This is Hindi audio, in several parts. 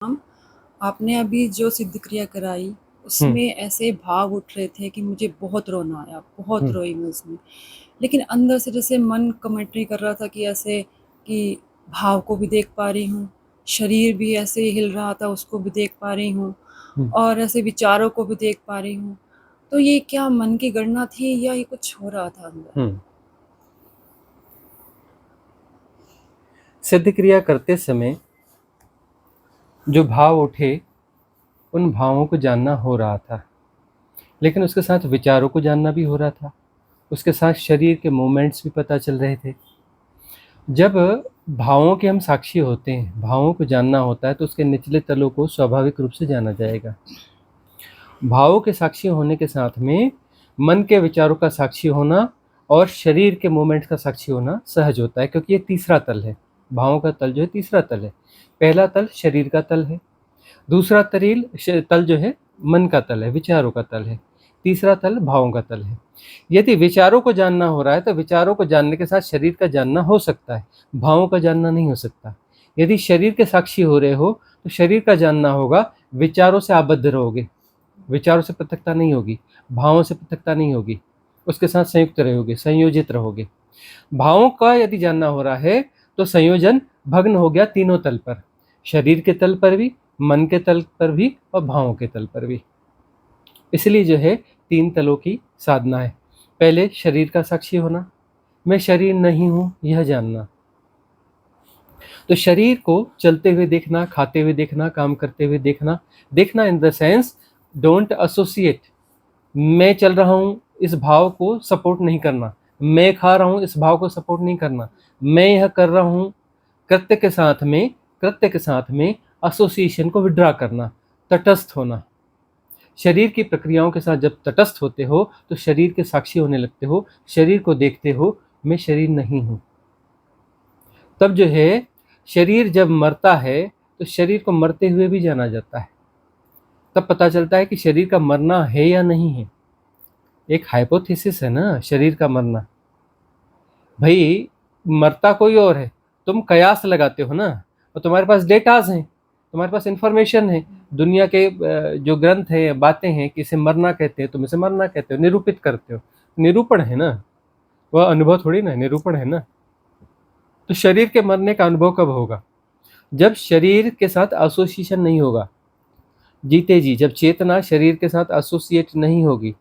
हम आपने अभी जो सिद्ध क्रिया कराई हुँ, उसमें ऐसे भाव उठ रहे थे कि मुझे बहुत रोना आया, बहुत हुँ, रोई मैं उसमें। लेकिन अंदर से जैसे मन कमेंट नहीं कर रहा था कि ऐसे कि भाव को भी देख पा रही हूँ, शरीर भी ऐसे ही हिल रहा था उसको भी देख पा रही हूँ हुँ, और ऐसे विचारों को भी देख पा रही हूँ। तो ये क्या मन की गणना थी या ये कुछ हो रहा था अंदर? हुँ। सिद्ध क्रिया करते समय जो भाव उठे, उन भावों को जानना हो रहा था, लेकिन उसके साथ विचारों को जानना भी हो रहा था। उसके साथ शरीर के मूवमेंट्स भी पता चल रहे थे। जब भावों के हम साक्षी होते हैं, भावों को जानना होता है, तो उसके निचले तलों को स्वाभाविक रूप से जाना जाएगा। भावों के साक्षी होने के साथ में मन के विचारों का साक्षी होना और शरीर के मूवमेंट्स का साक्षी होना सहज होता है, क्योंकि ये तीसरा तल है। भावों का तल जो है तीसरा तल है। पहला तल शरीर का तल है, दूसरा तल जो है मन का तल है, विचारों का तल है, तीसरा तल भावों का तल है। यदि विचारों को जानना हो रहा है तो विचारों को जानने के साथ शरीर का जानना हो सकता है, भावों का जानना नहीं हो सकता। यदि शरीर के साक्षी हो रहे हो तो शरीर का जानना होगा, विचारों से आबद्ध रहोगे, विचारों से पृथकता नहीं होगी, भावों से पृथकता नहीं होगी, उसके साथ संयुक्त रहोगे, संयोजित रहोगे। भावों का यदि जानना हो रहा है तो संयोजन भग्न हो गया तीनों तल पर, शरीर के तल पर भी, मन के तल पर भी और भावों के तल पर भी। इसलिए जो है तीन तलों की साधना है। पहले शरीर का साक्षी होना, मैं शरीर नहीं हूं यह जानना। तो शरीर को चलते हुए देखना, खाते हुए देखना, काम करते हुए देखना। देखना in the sense, don't associate. मैं चल रहा हूं इस भाव को सपोर्ट नहीं करना, मैं खा रहा हूं इस भाव को सपोर्ट नहीं करना, मैं यह कर रहा हूं। कृत्य के साथ में एसोसिएशन को विड्रॉ करना, तटस्थ होना। शरीर की प्रक्रियाओं के साथ जब तटस्थ होते हो तो शरीर के साक्षी होने लगते हो, शरीर को देखते हो, मैं शरीर नहीं हूं। तब जो है शरीर जब मरता है तो शरीर को मरते हुए भी जाना जाता है। तब पता चलता है कि शरीर का मरना है या नहीं है। एक हाइपोथेसिस है ना शरीर का मरना। भाई मरता कोई और है, तुम कयास लगाते हो ना, और तुम्हारे पास डेटाज हैं, तुम्हारे पास इंफॉर्मेशन है। दुनिया के जो ग्रंथ है, बातें हैं कि इसे मरना कहते हैं, तुम इसे मरना कहते हो, निरूपित करते हो। निरूपण है ना, वह अनुभव थोड़ी ना है, निरूपण है ना। तो शरीर के मरने का अनुभव कब होगा? जब शरीर के साथ एसोसिएशन नहीं होगा। जीते जी जब चेतना शरीर के साथ एसोसिएट नहीं होगी,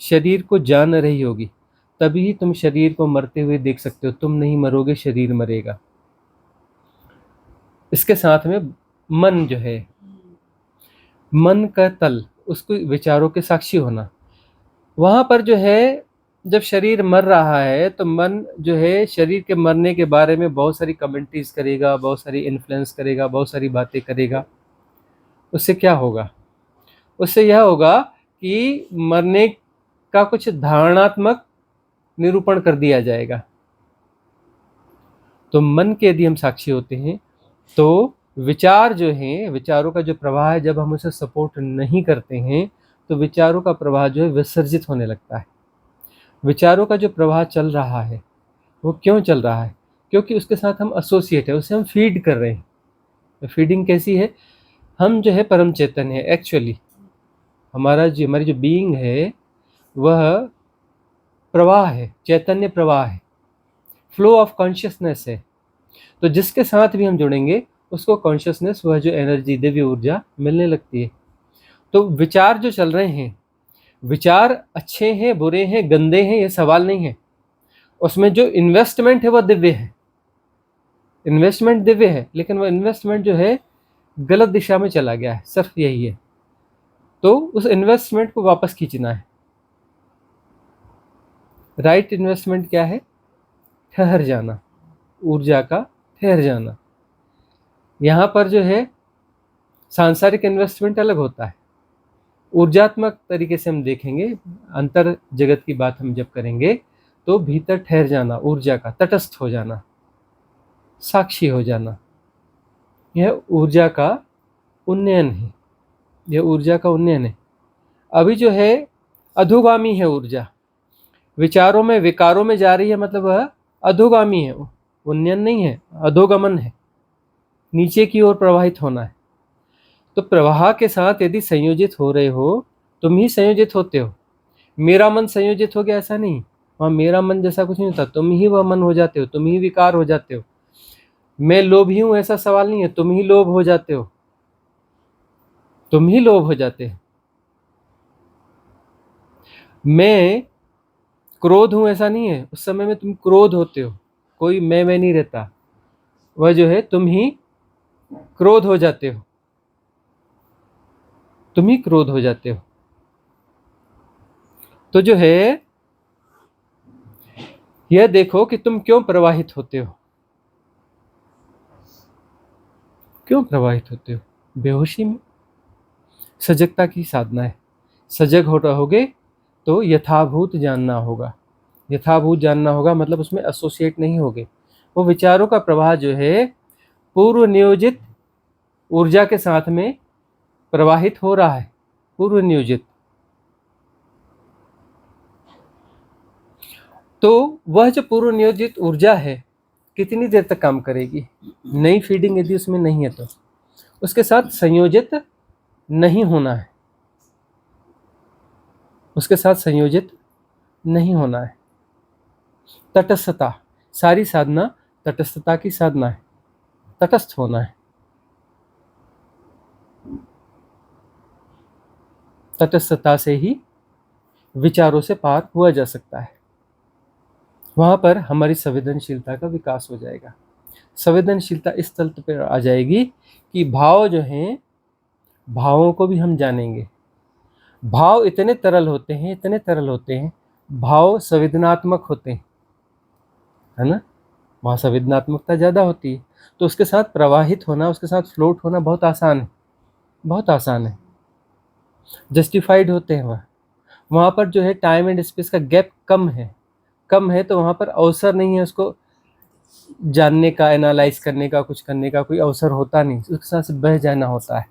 शरीर को जान रही होगी, तभी तुम शरीर को मरते हुए देख सकते हो। तुम नहीं मरोगे, शरीर मरेगा। इसके साथ में मन जो है, मन का तल, उसको विचारों के साक्षी होना। वहां पर जो है जब शरीर मर रहा है तो मन जो है शरीर के मरने के बारे में बहुत सारी कमेंट्रीज करेगा, बहुत सारी इन्फ्लुएंस करेगा, बहुत सारी बातें करेगा। उससे क्या होगा? उससे यह होगा कि मरने का कुछ धारणात्मक निरूपण कर दिया जाएगा। तो मन के यदि हम साक्षी होते हैं तो विचार जो हैं, विचारों का जो प्रवाह है, जब हम उसे सपोर्ट नहीं करते हैं तो विचारों का प्रवाह जो है विसर्जित होने लगता है। विचारों का जो प्रवाह चल रहा है वो क्यों चल रहा है? क्योंकि उसके साथ हम एसोसिएट है, उसे हम फीड कर रहे हैं। फीडिंग कैसी है? हम जो है परम चेतन है एक्चुअली। हमारी जो बीइंग है वह प्रवाह है, चैतन्य प्रवाह है, फ्लो ऑफ कॉन्शियसनेस है। तो जिसके साथ भी हम जुड़ेंगे उसको कॉन्शियसनेस, वह जो एनर्जी, दिव्य ऊर्जा मिलने लगती है। तो विचार जो चल रहे हैं, विचार अच्छे हैं, बुरे हैं, गंदे हैं, ये सवाल नहीं है। उसमें जो इन्वेस्टमेंट है वह दिव्य है। इन्वेस्टमेंट दिव्य है, लेकिन वह इन्वेस्टमेंट जो है गलत दिशा में चला गया है, सिर्फ यही है। तो उस इन्वेस्टमेंट को वापस खींचना है। राइट इन्वेस्टमेंट क्या है? ठहर जाना, ऊर्जा का ठहर जाना। यहाँ पर जो है सांसारिक इन्वेस्टमेंट अलग होता है। ऊर्जात्मक तरीके से हम देखेंगे, अंतर जगत की बात हम जब करेंगे तो भीतर ठहर जाना, ऊर्जा का तटस्थ हो जाना, साक्षी हो जाना, यह ऊर्जा का उन्नयन है। यह ऊर्जा का उन्नयन है। अभी जो है अधोगामी है ऊर्जा, विचारों में, विकारों में जा रही है, मतलब वह अधोगामी है, उन्नयन नहीं है, अधोगमन है, नीचे की ओर प्रवाहित होना है। तो प्रवाह के साथ यदि संयोजित हो रहे हो, तुम ही संयोजित होते हो। मेरा मन संयोजित हो गया ऐसा नहीं, वहाँ मेरा मन जैसा कुछ नहीं होता, तुम ही वह मन हो जाते हो, तुम ही विकार हो जाते हो। मैं लोभी हूं ऐसा सवाल नहीं है, तुम ही लोभ हो जाते हो, तुम ही लोभ हो जाते हो। मैं क्रोध हूं ऐसा नहीं है, उस समय में तुम क्रोध होते हो, कोई मैं नहीं रहता, वह जो है तुम ही क्रोध हो जाते हो, तुम ही क्रोध हो जाते हो। तो जो है यह देखो कि तुम क्यों प्रवाहित होते हो, क्यों प्रवाहित होते हो। बेहोशी में सजगता की साधना है। सजग हो रहोगे तो यथाभूत जानना होगा। यथाभूत जानना होगा मतलब उसमें एसोसिएट नहीं होगे। वो विचारों का प्रवाह जो है पूर्व नियोजित ऊर्जा के साथ में प्रवाहित हो रहा है, पूर्व नियोजित। तो वह जो पूर्व नियोजित ऊर्जा है कितनी देर तक काम करेगी। नई फीडिंग यदि उसमें नहीं है तो उसके साथ संयोजित नहीं होना है, उसके साथ संयोजित नहीं होना है। तटस्थता, सारी साधना तटस्थता की साधना है, तटस्थ होना है। तटस्थता से ही विचारों से पार हुआ जा सकता है। वहां पर हमारी संवेदनशीलता का विकास हो जाएगा। संवेदनशीलता इस तल पर आ जाएगी कि भाव जो हैं, भावों को भी हम जानेंगे। भाव इतने तरल होते हैं, इतने तरल होते हैं, भाव संवेदनात्मक होते हैं, है ना। वहाँ संवेदनात्मकता ज़्यादा होती है, तो उसके साथ प्रवाहित होना, उसके साथ फ्लोट होना बहुत आसान है, बहुत आसान है। जस्टिफाइड होते हैं वहाँ। वहाँ पर जो है टाइम एंड स्पेस का गैप कम है, कम है, तो वहाँ पर अवसर नहीं है उसको जानने का, एनालाइज करने का, कुछ करने का कोई अवसर होता नहीं, उसके साथ से बह जाना होता है।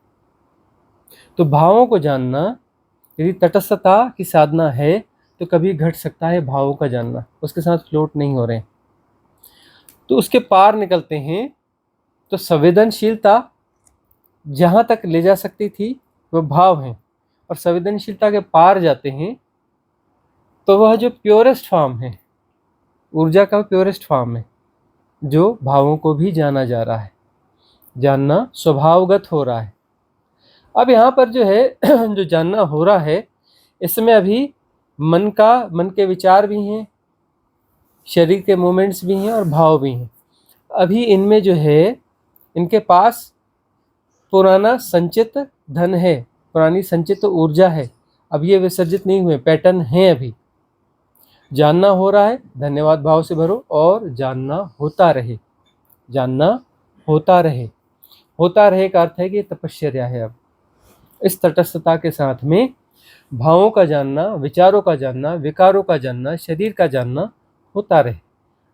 तो भावों को जानना यदि तटस्थता की साधना है तो कभी घट सकता है भावों का जानना, उसके साथ फ्लोट नहीं हो रहे हैं। तो उसके पार निकलते हैं तो संवेदनशीलता जहाँ तक ले जा सकती थी वह भाव है, और संवेदनशीलता के पार जाते हैं तो वह जो प्योरेस्ट फॉर्म है, ऊर्जा का प्योरेस्ट फॉर्म है, जो भावों को भी जाना जा रहा है, जानना स्वभावगत हो रहा है। अब यहाँ पर जो है जो जानना हो रहा है इसमें अभी मन के विचार भी हैं, शरीर के मूवमेंट्स भी हैं और भाव भी हैं। अभी इनमें जो है इनके पास पुराना संचित धन है, पुरानी संचित ऊर्जा है, अब ये विसर्जित नहीं हुए, पैटर्न हैं अभी। जानना हो रहा है, धन्यवाद भाव से भरो, और जानना होता रहे, जानना होता रहे। होता रहे का अर्थ है कि तपश्चर्या है। अब इस तटस्थता के साथ में भावों का जानना, विचारों का जानना, विकारों का जानना, शरीर का जानना होता रहे,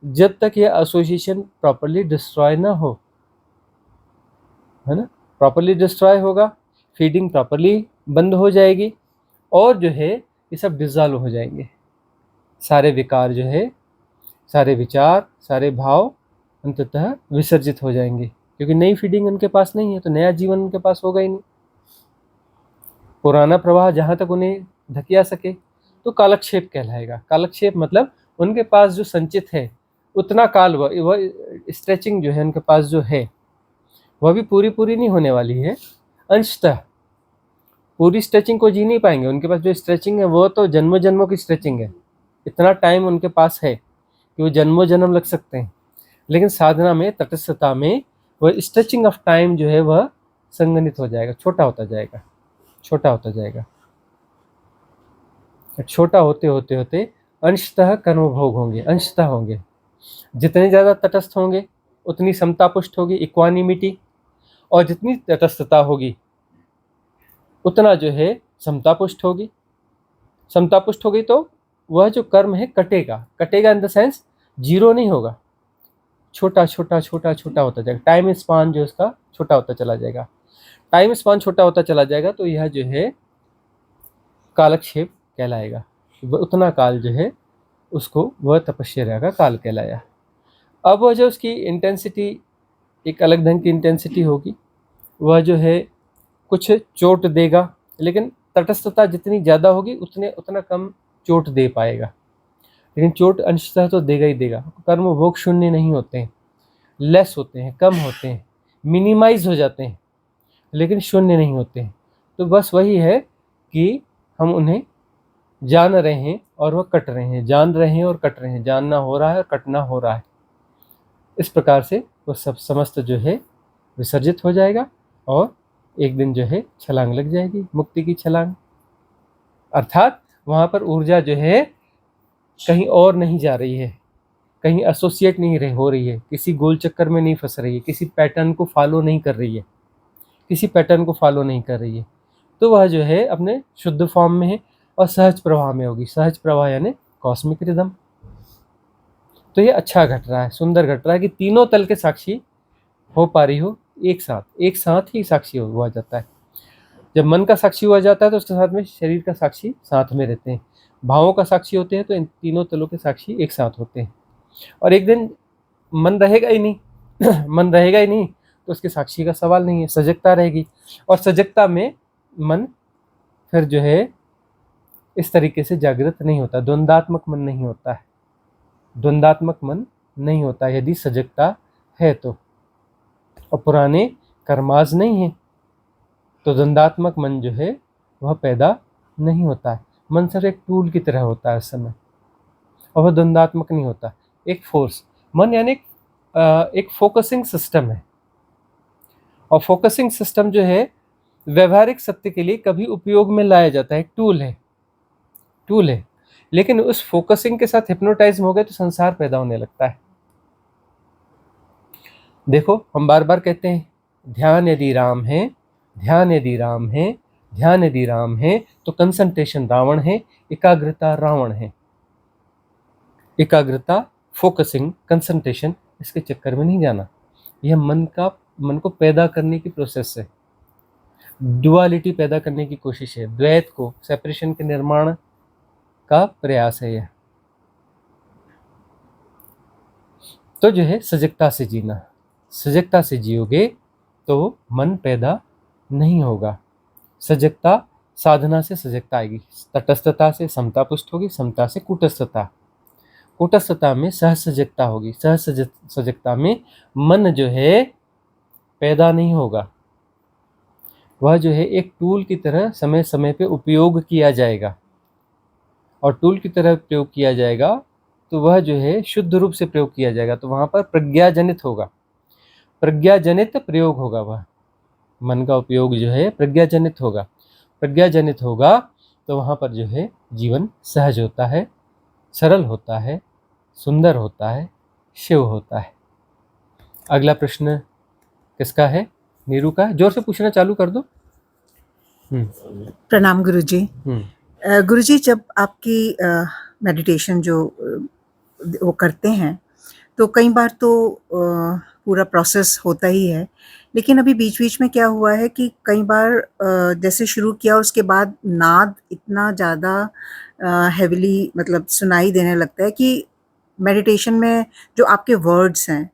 जब तक यह एसोसिएशन प्रॉपरली डिस्ट्रॉय ना हो, है ना। प्रॉपरली डिस्ट्रॉय होगा, फीडिंग प्रॉपरली बंद हो जाएगी, और जो है ये सब डिजॉल्व हो जाएंगे। सारे विकार जो है, सारे विचार, सारे भाव अंततः विसर्जित हो जाएंगे, क्योंकि नई फीडिंग उनके पास नहीं है, तो नया जीवन उनके पास होगा ही नहीं। पुराना प्रवाह जहाँ तक उन्हें धकिया सके तो कालक्षेप कहलाएगा। कालक्षेप मतलब उनके पास जो संचित है उतना काल, वह स्ट्रेचिंग जो है उनके पास जो है वह भी पूरी नहीं होने वाली है, अंशतः। पूरी स्ट्रेचिंग को जी नहीं पाएंगे, उनके पास जो स्ट्रेचिंग है वो तो जन्मों जन्मों की स्ट्रेचिंग है, इतना टाइम उनके पास है कि वो जन्मों जन्म लग सकते हैं। लेकिन साधना में, तटस्थता में, वह स्ट्रेचिंग ऑफ टाइम जो है वह संगनित हो जाएगा, छोटा होता जाएगा, छोटा होता जाएगा। छोटा होते होते होते अंशतः कर्मभोग होंगे, अंशतः होंगे। जितने ज़्यादा तटस्थ होंगे उतनी समता पुष्ट होगी, इक्वानिमिटी, और जितनी तटस्थता होगी उतना जो है समता पुष्ट होगी। समता पुष्ट होगी तो वह जो कर्म है कटेगा, कटेगा इन द सेंस जीरो नहीं होगा, छोटा छोटा छोटा छोटा होता जाएगा। टाइम स्पान जो उसका छोटा होता चला जाएगा, टाइम स्पान छोटा होता चला जाएगा, तो यह जो है कालक्षेप कहलाएगा। उतना काल जो है उसको वह तपश्चर्या का काल कहलाया। अब वह जो उसकी इंटेंसिटी एक अलग ढंग की इंटेंसिटी होगी, वह जो है कुछ चोट देगा, लेकिन तटस्थता जितनी ज़्यादा होगी उतना कम चोट दे पाएगा, लेकिन चोट अंशतः तो देगा ही देगा। कर्म भोग शून्य नहीं होते हैं, लेस होते हैं, कम होते हैं, मिनिमाइज हो जाते हैं, लेकिन शून्य नहीं होते हैं। तो बस वही है कि हम उन्हें जान रहे हैं और वह कट रहे हैं, जान रहे हैं और कट रहे हैं, जानना हो रहा है और कटना हो रहा है। इस प्रकार से वह सब समस्त जो है विसर्जित हो जाएगा और एक दिन जो है छलांग लग जाएगी, मुक्ति की छलांग। अर्थात वहाँ पर ऊर्जा जो है कहीं और नहीं जा रही है, कहीं एसोसिएट नहीं हो रही है, किसी गोल चक्कर में नहीं फंस रही है, किसी पैटर्न को फॉलो नहीं कर रही है, किसी पैटर्न को फॉलो नहीं कर रही है। तो वह जो है अपने शुद्ध फॉर्म में है और सहज प्रवाह में होगी। सहज प्रवाह यानी कॉस्मिक रिदम। तो ये अच्छा घट रहा है, सुंदर घट रहा है कि तीनों तल के साक्षी हो पा रही हो एक साथ ही साक्षी हुआ जाता है। जब मन का साक्षी हुआ जाता है तो उसके साथ में शरीर का साक्षी साथ में रहते हैं, भावों का साक्षी होते हैं, तो इन तीनों तलों के साक्षी एक साथ होते हैं। और एक दिन मन रहेगा ही नहीं मन रहेगा ही नहीं तो उसके साक्षी का सवाल नहीं है, सजगता रहेगी। और सजगता में मन फिर जो है इस तरीके से जागृत नहीं होता, द्वंद्वात्मक मन नहीं होता है, द्वंद्वात्मक मन नहीं होता यदि सजगता है तो। और पुराने कर्माज नहीं है तो द्वंद्वात्मक मन जो है वह पैदा नहीं होता है। मन सिर्फ एक टूल की तरह होता है उस समय, और वह द्वंद्वात्मक नहीं होता, एक फोर्स। मन यानी एक फोकसिंग सिस्टम है, और फोकसिंग सिस्टम जो है व्यवहारिक सत्य के लिए कभी उपयोग में लाया जाता है, टूल है। लेकिन उस फोकसिंग के साथ हिप्नोटाइज हो गए तो संसार पैदा होने लगता है। देखो, हम बार बार कहते हैं ध्यान यदि राम है, ध्यान यदि राम है, ध्यान यदि राम है, तो कंसंट्रेशन रावण है, एकाग्रता रावण है। एकाग्रता, फोकसिंग, कंसंट्रेशन, इसके चक्कर में नहीं जाना। यह मन को पैदा करने की प्रोसेस है, डुअलिटी पैदा करने की कोशिश है, द्वैत को, सेपरेशन के निर्माण का प्रयास है यह। तो जो है सजगता से जीना, सजगता से जियोगे तो मन पैदा नहीं होगा। सजगता, साधना से सजगता आएगी, तटस्थता से समता पुष्ट होगी, समता से कूटस्थता, कूटस्थता में सहज सजगता होगी, सहज सजगता में मन जो है पैदा नहीं होगा, वह जो है एक टूल की तरह समय समय पे उपयोग किया जाएगा। और टूल की तरह प्रयोग किया जाएगा तो वह जो है शुद्ध रूप से प्रयोग किया जाएगा, तो वहाँ पर प्रज्ञाजनित होगा, प्रज्ञाजनित प्रयोग होगा। वह मन का उपयोग जो है प्रज्ञाजनित होगा, प्रज्ञाजनित होगा तो वहाँ पर जो है जीवन सहज होता है, सरल होता है, सुंदर होता है, शिव होता है। अगला प्रश्न किसका है? नीरू का। जोर से पूछना चालू कर दो। प्रणाम गुरुजी। गुरुजी, जब आपकी मेडिटेशन जो वो करते हैं तो कई बार तो पूरा प्रोसेस होता ही है, लेकिन अभी बीच बीच में क्या हुआ है कि कई बार जैसे शुरू किया और उसके बाद नाद इतना ज़्यादा हेविली मतलब सुनाई देने लगता है कि मेडिटेशन में जो आपके वर्ड्स हैं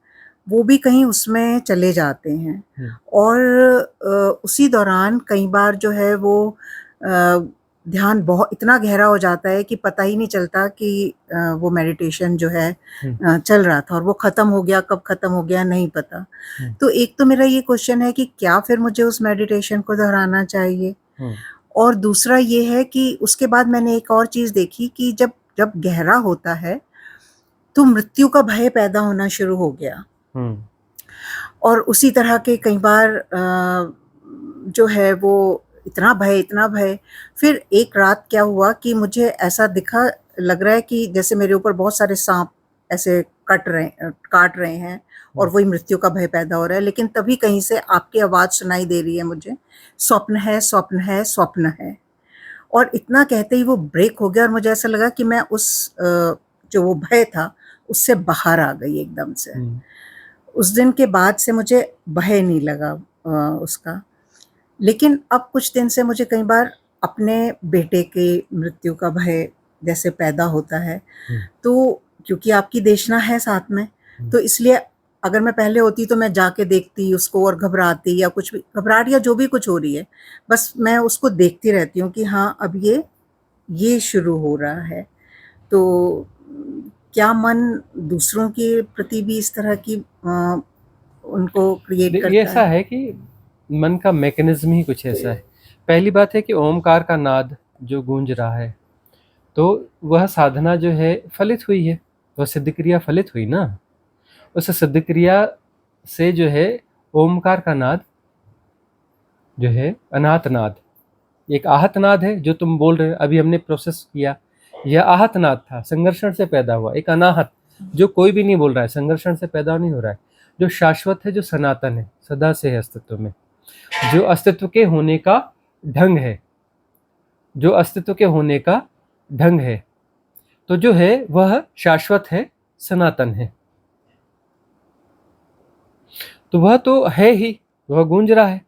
वो भी कहीं उसमें चले जाते हैं। और उसी दौरान कई बार जो है वो ध्यान बहुत इतना गहरा हो जाता है कि पता ही नहीं चलता कि वो मेडिटेशन जो है चल रहा था और वो ख़त्म हो गया, कब ख़त्म हो गया नहीं पता। तो एक तो मेरा ये क्वेश्चन है कि क्या फिर मुझे उस मेडिटेशन को दोहराना चाहिए? और दूसरा ये है कि उसके बाद मैंने एक और चीज़ देखी कि जब गहरा होता है तो मृत्यु का भय पैदा होना शुरू हो गया। और उसी तरह के कई बार जो है वो इतना भय। फिर एक रात क्या हुआ कि मुझे ऐसा लग रहा है कि जैसे मेरे ऊपर बहुत सारे सांप ऐसे काट रहे हैं और वही मृत्यु का भय पैदा हो रहा है। लेकिन तभी कहीं से आपकी आवाज़ सुनाई दे रही है मुझे, स्वप्न है, स्वप्न है, स्वप्न है। और इतना कहते ही वो ब्रेक हो गया और मुझे ऐसा लगा कि मैं उस जो वो भय था उससे बाहर आ गई एकदम से। उस दिन के बाद से मुझे भय नहीं लगा उसका। लेकिन अब कुछ दिन से मुझे कई बार अपने बेटे के मृत्यु का भय जैसे पैदा होता है। तो क्योंकि आपकी देशना है साथ में, तो इसलिए अगर मैं पहले होती तो मैं जाके देखती उसको और घबराती, या कुछ भी घबराहट या जो भी कुछ हो रही है, बस मैं उसको देखती रहती हूँ कि हाँ, अब ये शुरू हो रहा है। तो क्या मन दूसरों के प्रति भी इस तरह की उनको क्रिएट ये करता ऐसा है? है कि मन का मैकेनिज्म ही कुछ ऐसा है। पहली बात है कि ओमकार का नाद जो गूंज रहा है, तो वह साधना जो है फलित हुई है, वह सिद्ध क्रिया फलित हुई ना। उस सिद्ध क्रिया से जो है ओमकार का नाद जो है अनाहत नाद, एक आहत नाद है जो तुम बोल रहे हो, अभी हमने प्रोसेस किया, यह आहत नाद था, संघर्षण से पैदा हुआ। एक अनाहत जो कोई भी नहीं बोल रहा है, संघर्षण से पैदा नहीं हो रहा है, जो शाश्वत है, जो सनातन है, सदा से है अस्तित्व में, जो अस्तित्व के होने का ढंग है, जो अस्तित्व के होने का ढंग है, तो जो है वह शाश्वत है, सनातन है, तो वह तो है ही, वह गूंज रहा है।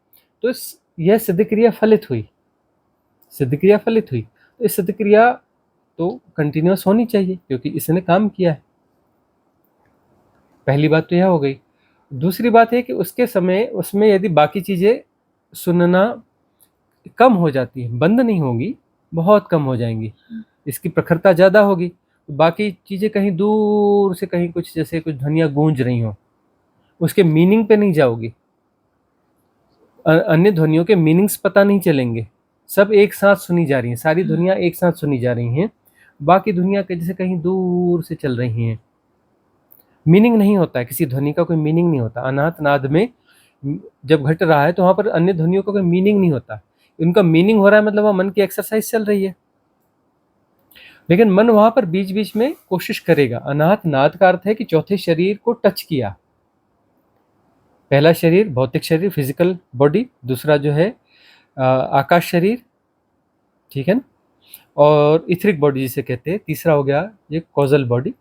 तो यह सिद्ध क्रिया फलित हुई, सिद्ध क्रिया फलित हुई, तो इस सिद्ध क्रिया तो कंटिन्यूअस होनी चाहिए क्योंकि इसने काम किया है। पहली बात तो यह हो गई। दूसरी बात है कि उसके समय उसमें यदि बाकी चीज़ें सुनना कम हो जाती हैं, बंद नहीं होंगी, बहुत कम हो जाएंगी, इसकी प्रखरता ज़्यादा होगी, तो बाकी चीज़ें कहीं दूर से कहीं कुछ जैसे कुछ ध्वनियाँ गूंज रही हों, उसके मीनिंग पे नहीं जाओगी, अन्य ध्वनियों के मीनिंग्स पता नहीं चलेंगे, सब एक साथ सुनी जा रही हैं, सारी ध्वनियाँ एक साथ सुनी जा रही हैं, बाकी दुनिया के जैसे कहीं दूर से चल रही हैं, मीनिंग नहीं होता है, किसी ध्वनि का कोई मीनिंग नहीं होता। अनाहत नाद में जब घट रहा है तो वहाँ पर अन्य ध्वनियों का कोई मीनिंग नहीं होता, उनका मीनिंग हो रहा है, मतलब वहाँ मन की एक्सरसाइज चल रही है, लेकिन मन वहाँ पर बीच बीच में कोशिश करेगा। अनाहत नाद का अर्थ है कि चौथे शरीर को टच किया, पहला शरीर भौतिक शरीर, फिजिकल बॉडी, दूसरा जो है आकाश शरीर, ठीक है ना, और इथरिक बॉडी जिसे कहते हैं, तीसरा हो गया ये कॉजल बॉडी,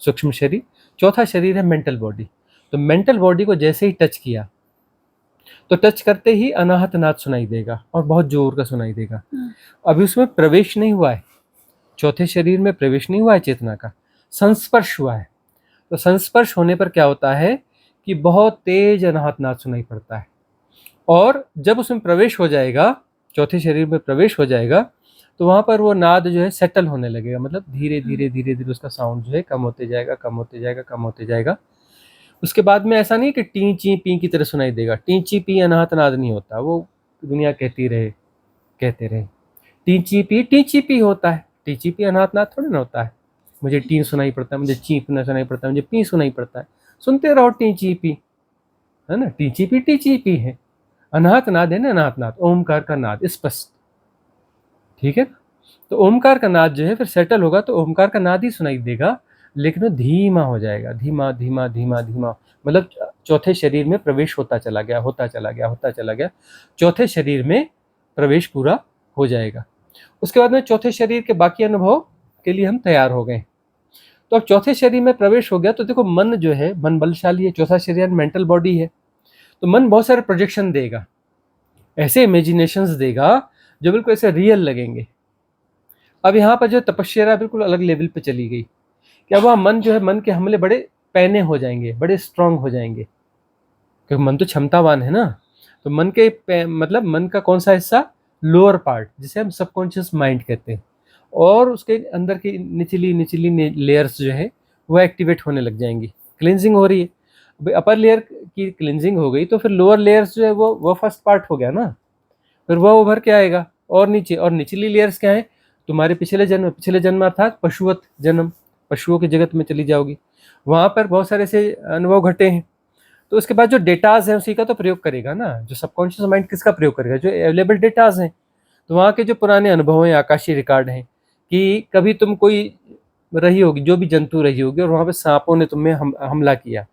सूक्ष्म शरीर, चौथा शरीर है मेंटल बॉडी। तो मेंटल बॉडी को जैसे ही टच किया तो टच करते ही अनाहत नाद सुनाई देगा और बहुत जोर का सुनाई देगा। अभी उसमें प्रवेश नहीं हुआ है, चौथे शरीर में प्रवेश नहीं हुआ है चेतना का, संस्पर्श हुआ है। तो संस्पर्श होने पर क्या होता है कि बहुत तेज अनाहत नाद सुनाई पड़ता है, और जब उसमें प्रवेश हो जाएगा, चौथे शरीर में प्रवेश हो जाएगा, तो वहाँ पर वो नाद जो है सेटल होने लगेगा, मतलब धीरे धीरे धीरे धीरे उसका साउंड जो है कम होते जाएगा, कम होते जाएगा, कम होते जाएगा। उसके बाद में ऐसा नहीं कि टी ची पी की तरह सुनाई देगा, टी ची पी अनाहत नाद नहीं होता, वो दुनिया कहती रहे कहते रहे, टी ची पी होता है, टी ची पी अनाहत नाद थोड़ी ना होता है, मुझे टी सुनाई पड़ता है, मुझे चीप सुनाई पड़ता है, मुझे पी सुनाई पड़ता है, सुनते रहो टी ची पी, है ना, टी ची पी है, अनाहत नाद है ना, अनाहत नाद ओमकार का नाद स्पष्ट, ठीक है। तो ओमकार का नाद जो है फिर सेटल होगा तो ओमकार का नाद ही सुनाई देगा, लेकिन वो धीमा हो जाएगा, धीमा धीमा धीमा धीमा, मतलब चौथे शरीर में प्रवेश होता चला गया, होता चला गया, होता चला गया, चौथे शरीर में प्रवेश पूरा हो जाएगा। उसके बाद में चौथे शरीर के बाकी अनुभव के लिए हम तैयार हो गए। तो अब चौथे शरीर में प्रवेश हो गया तो देखो मन जो है, मन बलशाली है, चौथा शरीर मेंटल बॉडी है, तो मन बहुत सारे प्रोजेक्शन देगा, ऐसे इमेजिनेशंस देगा जो बिल्कुल ऐसे रियल लगेंगे। अब यहाँ पर जो तपस्या बिल्कुल अलग लेवल पे चली गई, क्या वह मन जो है, मन के हमले बड़े पैने हो जाएंगे, बड़े स्ट्रांग हो जाएंगे, क्योंकि मन तो क्षमतावान है ना। तो मन के मतलब मन का कौन सा हिस्सा, लोअर पार्ट, जिसे हम सबकॉन्शियस माइंड कहते हैं, और उसके अंदर की निचली निचली लेयर्स जो है वह एक्टिवेट होने लग जाएंगी, क्लिनजिंग हो रही है। भाई अपर लेयर की क्लिनजिंग हो गई तो फिर लोअर लेयर्स जो है वो फर्स्ट पार्ट हो गया ना, फिर वह उभर के आएगा, और नीचे, और निचली लेयर्स क्या है, तुम्हारे पिछले जन्म अर्थात पशुवत जन्म, पशुओं के जगत में चली जाओगी, वहाँ पर बहुत सारे ऐसे अनुभव घटे हैं। तो उसके बाद जो डेटाज है उसी का तो प्रयोग करेगा ना, जो सबकॉन्शियस माइंड किसका प्रयोग करेगा, जो अवेलेबल डेटाज हैं, तो वहाँ के जो पुराने अनुभव हैं, आकाशीय रिकॉर्ड हैं, कि कभी तुम कोई रही होगी, जो भी जंतु रही होगी, और वहाँ पे सांपों ने तुम्हें हमला किया,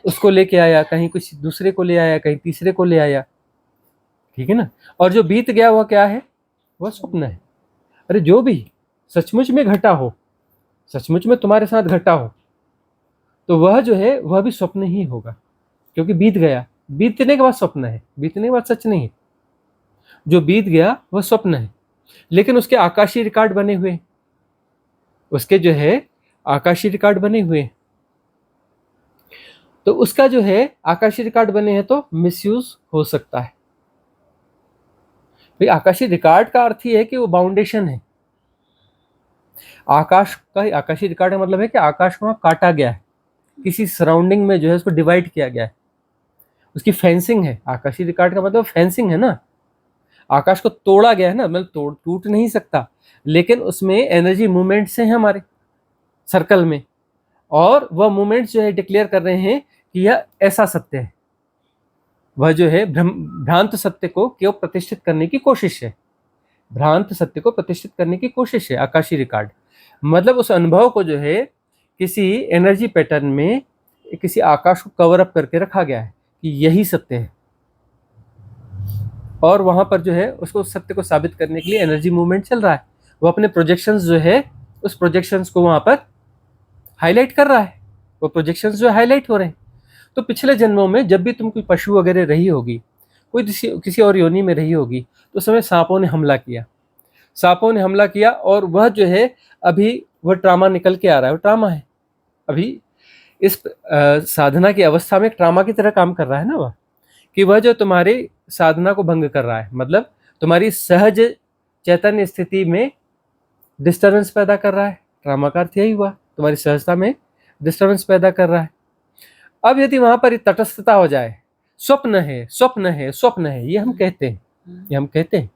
उसको लेके आया, कहीं कुछ दूसरे को ले आया, कहीं तीसरे को ले आया, ठीक है ना, और जो बीत गया वह क्या है, वह स्वप्न है। अरे जो भी सचमुच में घटा हो, सचमुच में तुम्हारे साथ घटा हो, तो वह जो है वह भी स्वप्न ही होगा, क्योंकि बीत गया, बीतने के बाद स्वप्न है, बीतने के बाद सच नहीं है, जो बीत गया वह स्वप्न है, लेकिन उसके आकाशीय रिकॉर्ड बने हुए, उसके जो है आकाशीय रिकॉर्ड बने हुए। तो उसका जो है आकाशीय रिकॉर्ड बने हैं तो मिसयूज हो सकता है। भाई आकाशीय रिकॉर्ड का अर्थ ही है कि वो बाउंडेशन है। आकाश का आकाशीय रिकॉर्ड का मतलब है कि आकाश को वहाँ काटा गया है, किसी सराउंडिंग में जो है उसको डिवाइड किया गया है, उसकी फेंसिंग है। आकाशीय रिकॉर्ड का मतलब फेंसिंग है ना, आकाश को तोड़ा गया है ना, मतलब टूट नहीं सकता, लेकिन उसमें एनर्जी मूवमेंट्स हैं हमारे सर्कल में, और वह मूवमेंट्स जो है डिक्लेयर कर रहे हैं कि यह ऐसा सत्य है। वह जो है भ्रांत सत्य को क्यों प्रतिष्ठित करने की कोशिश है, भ्रांत सत्य को प्रतिष्ठित करने की कोशिश है आकाशीय रिकॉर्ड। मतलब उस अनुभव को जो है किसी एनर्जी पैटर्न में किसी आकाश को कवर अप करके रखा गया है कि यही सत्य है, और वहां पर जो है उसको सत्य को साबित करने के लिए एनर्जी मूवमेंट चल रहा है। वो अपने प्रोजेक्शंस जो है उस प्रोजेक्शंस को वहां पर हाईलाइट कर रहा है, वो प्रोजेक्शंस जो हाईलाइट हो रहे हैं। तो पिछले जन्मों में जब भी तुम कोई पशु वगैरह रही होगी, कोई किसी और योनि में रही होगी, तो उस समय सांपों ने हमला किया, सांपों ने हमला किया, और वह जो है अभी वह ट्रामा निकल के आ रहा है, वो ट्रामा है अभी इस साधना की अवस्था में एक ट्रामा की तरह काम कर रहा है ना वह, कि वह जो तुम्हारी साधना को भंग कर रहा है, मतलब तुम्हारी सहज चैतन्य स्थिति में डिस्टर्बेंस पैदा कर रहा है। ट्रामा का अर्थ यही हुआ, तुम्हारी सहजता में डिस्टर्बेंस पैदा कर रहा है। अब यदि वहां पर तटस्थता हो जाए, स्वप्न है स्वप्न है स्वप्न है, ये हम कहते हैं, ये हम कहते हैं,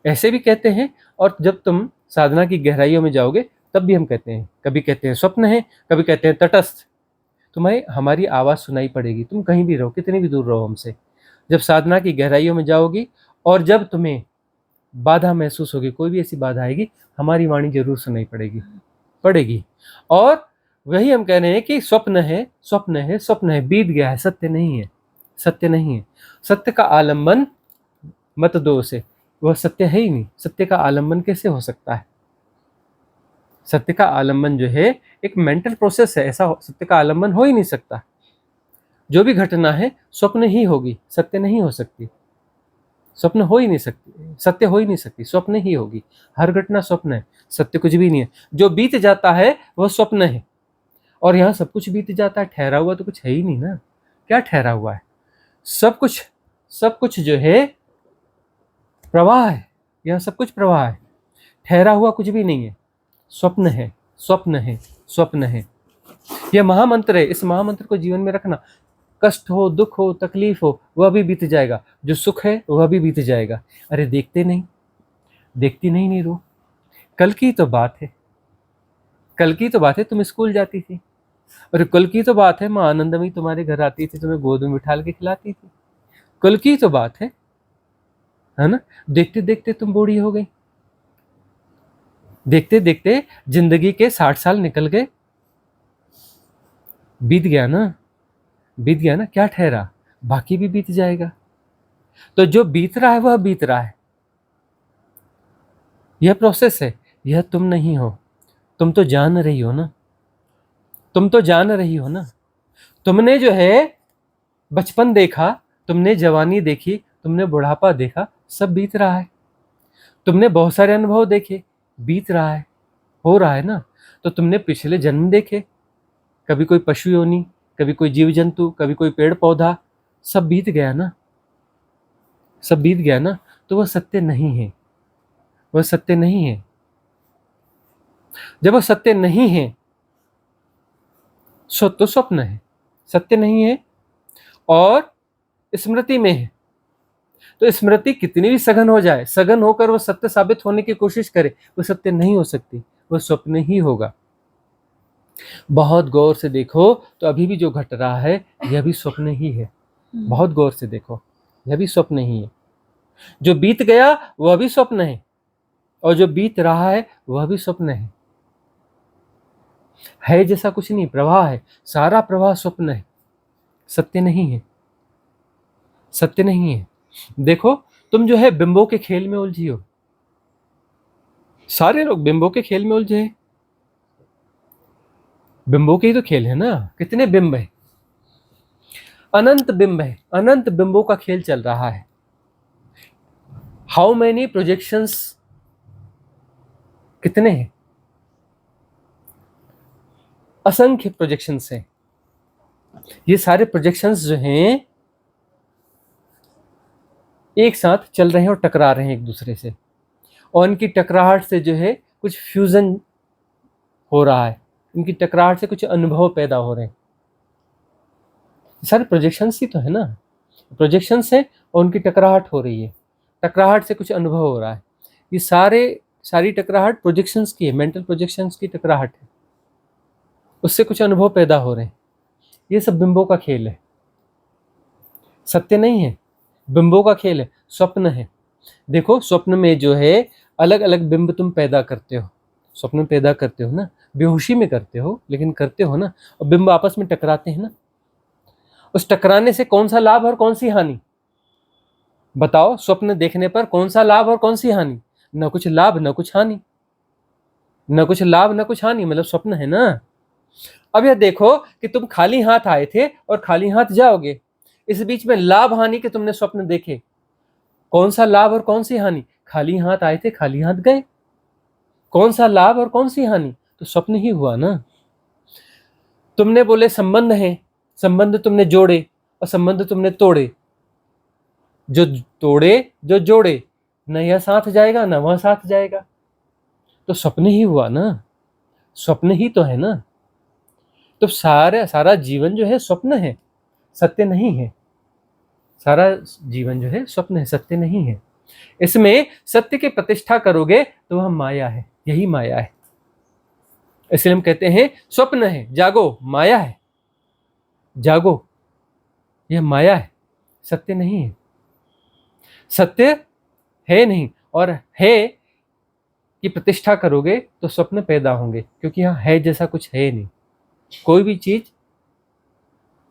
ऐसे भी कहते हैं, और जब तुम साधना की गहराइयों में जाओगे तब भी हम कहते हैं, कभी कहते हैं स्वप्न है, कभी कहते हैं तटस्थ। तुम्हें हमारी आवाज सुनाई पड़ेगी, तुम कहीं भी रहो, कितनी भी दूर रहो हमसे। जब साधना की गहराइयों में जाओगी और जब तुम्हें बाधा महसूस होगी, कोई भी ऐसी बाधा आएगी, हमारी वाणी जरूर सुनाई पड़ेगी। और वही हम कह रहे हैं कि स्वप्न है स्वप्न है स्वप्न है, बीत गया है, सत्य नहीं है, सत्य नहीं है। सत्य का आलंबन मत दो उसे, वह सत्य है ही नहीं। सत्य का आलंबन कैसे हो सकता है? सत्य का आलंबन जो है एक मेंटल प्रोसेस है, ऐसा सत्य का आलंबन हो ही नहीं सकता। जो भी घटना है स्वप्न ही होगी, सत्य नहीं हो सकती, स्वप्न हो ही नहीं सकती, सत्य हो ही नहीं सकती, स्वप्न ही होगी। हर घटना स्वप्न है, सत्य कुछ भी नहीं है। जो बीत जाता है वह स्वप्न है, और यहाँ सब कुछ बीत जाता है, ठहरा हुआ तो कुछ है ही नहीं ना। क्या ठहरा हुआ है? सब कुछ जो है प्रवाह है, यहाँ सब कुछ प्रवाह है, ठहरा हुआ कुछ भी नहीं है। स्वप्न है स्वप्न है स्वप्न है, यह महामंत्र है। इस महामंत्र को जीवन में रखना। कष्ट हो, दुख हो, तकलीफ हो, वह भी बीत जाएगा, जो सुख है वह भी बीत जाएगा। अरे देखती नहीं नीरू, कल की तो बात है, कल की तो बात है तुम स्कूल जाती थी, और कल की तो बात है माँ आनंदमयी तुम्हारे घर आती थी, तुम्हें गोद में बिठा के खिलाती थी। कल की तो बात है ना? देखते देखते तुम बूढ़ी हो गई, देखते देखते जिंदगी के 60 साल निकल गए, बीत गया ना, क्या ठहरा? बाकी भी बीत जाएगा। तो जो बीत रहा है वह बीत रहा है, यह प्रोसेस है, यह तुम नहीं हो। तुम तो जान रही हो ना, तुमने जो है बचपन देखा, तुमने जवानी देखी, तुमने बुढ़ापा देखा, सब बीत रहा है। तुमने बहुत सारे अनुभव देखे, बीत रहा है, हो रहा है ना। तो तुमने पिछले जन्म देखे, कभी कोई पशु योनि, कभी कोई जीव जंतु, कभी कोई पेड़ पौधा, सब बीत गया ना, तो वह सत्य नहीं है, जब वह सत्य नहीं है तो स्वप्न है, सत्य नहीं है, और स्मृति में है। तो स्मृति कितनी भी सघन हो जाए, सघन होकर वह सत्य साबित होने की कोशिश करे, वह सत्य नहीं हो सकती, वह स्वप्न ही होगा। बहुत गौर से देखो तो अभी भी जो घट रहा है यह भी स्वप्न ही है। बहुत गौर से देखो, यह भी स्वप्न ही है। जो बीत गया वह भी स्वप्न है, और जो बीत रहा है वह भी स्वप्न है जैसा कुछ नहीं, प्रवाह है, सारा प्रवाह स्वप्न है, सत्य नहीं है। देखो तुम जो है बिंबों के खेल में उलझी हो, सारे लोग बिंबों के खेल में उलझे हैं। बिंबों के ही तो खेल है ना, कितने बिंब है, अनंत बिंब है, अनंत बिंबों का खेल चल रहा है। हाउ मेनी प्रोजेक्शंस, कितने हैं? असंख्य प्रोजेक्शंस हैं। ये सारे प्रोजेक्शंस जो हैं एक साथ चल रहे हैं और टकरा रहे हैं एक दूसरे से, और इनकी टकराहट से जो है कुछ फ्यूजन हो रहा है, इनकी टकराहट से कुछ अनुभव पैदा हो रहे हैं। सारे प्रोजेक्शंस ही तो है ना, प्रोजेक्शंस है और उनकी टकराहट हो रही है, टकराहट से कुछ अनुभव हो रहा है। ये सारी टकराहट प्रोजेक्शंस की है, मेंटल प्रोजेक्शंस की टकराहट है, उससे कुछ अनुभव पैदा हो रहे हैं। ये सब बिंबों का खेल है, सत्य नहीं है, बिंबों का खेल है, स्वप्न है। देखो स्वप्न में जो है अलग अलग बिंब तुम पैदा करते हो, स्वप्न पैदा करते हो ना, बेहोशी में करते हो लेकिन करते हो ना, और बिंब आपस में टकराते हैं ना। उस टकराने से कौन सा लाभ और कौन सी हानि, बताओ? स्वप्न देखने पर कौन सा लाभ और कौन सी हानि? न कुछ लाभ न कुछ हानि, न कुछ लाभ न कुछ हानि, मतलब स्वप्न है ना। अब यह देखो कि तुम खाली हाथ आए थे और खाली हाथ जाओगे, इस बीच में लाभ हानि के तुमने स्वप्न देखे, कौन सा लाभ और कौन सी हानि? खाली हाथ आए थे, खाली हाथ गए, कौन सा लाभ और कौन सी हानि? तो स्वप्न ही हुआ ना। तुमने बोले संबंध है, संबंध तुमने जोड़े और संबंध तुमने तोड़े, जो तोड़े जो जोड़े, न यह साथ जाएगा न वह साथ जाएगा, तो स्वप्न ही हुआ ना, स्वप्न ही तो है ना। तो सारा जीवन जो है स्वप्न है, सत्य नहीं है। सारा जीवन जो है स्वप्न है, सत्य नहीं है। इसमें सत्य की प्रतिष्ठा करोगे तो वह माया है, यही माया है। इसलिए हम कहते हैं स्वप्न है, जागो, माया है, जागो, यह माया है, सत्य नहीं है। सत्य है नहीं, और है की प्रतिष्ठा करोगे तो स्वप्न पैदा होंगे, क्योंकि यहाँ है जैसा कुछ है नहीं, कोई भी चीज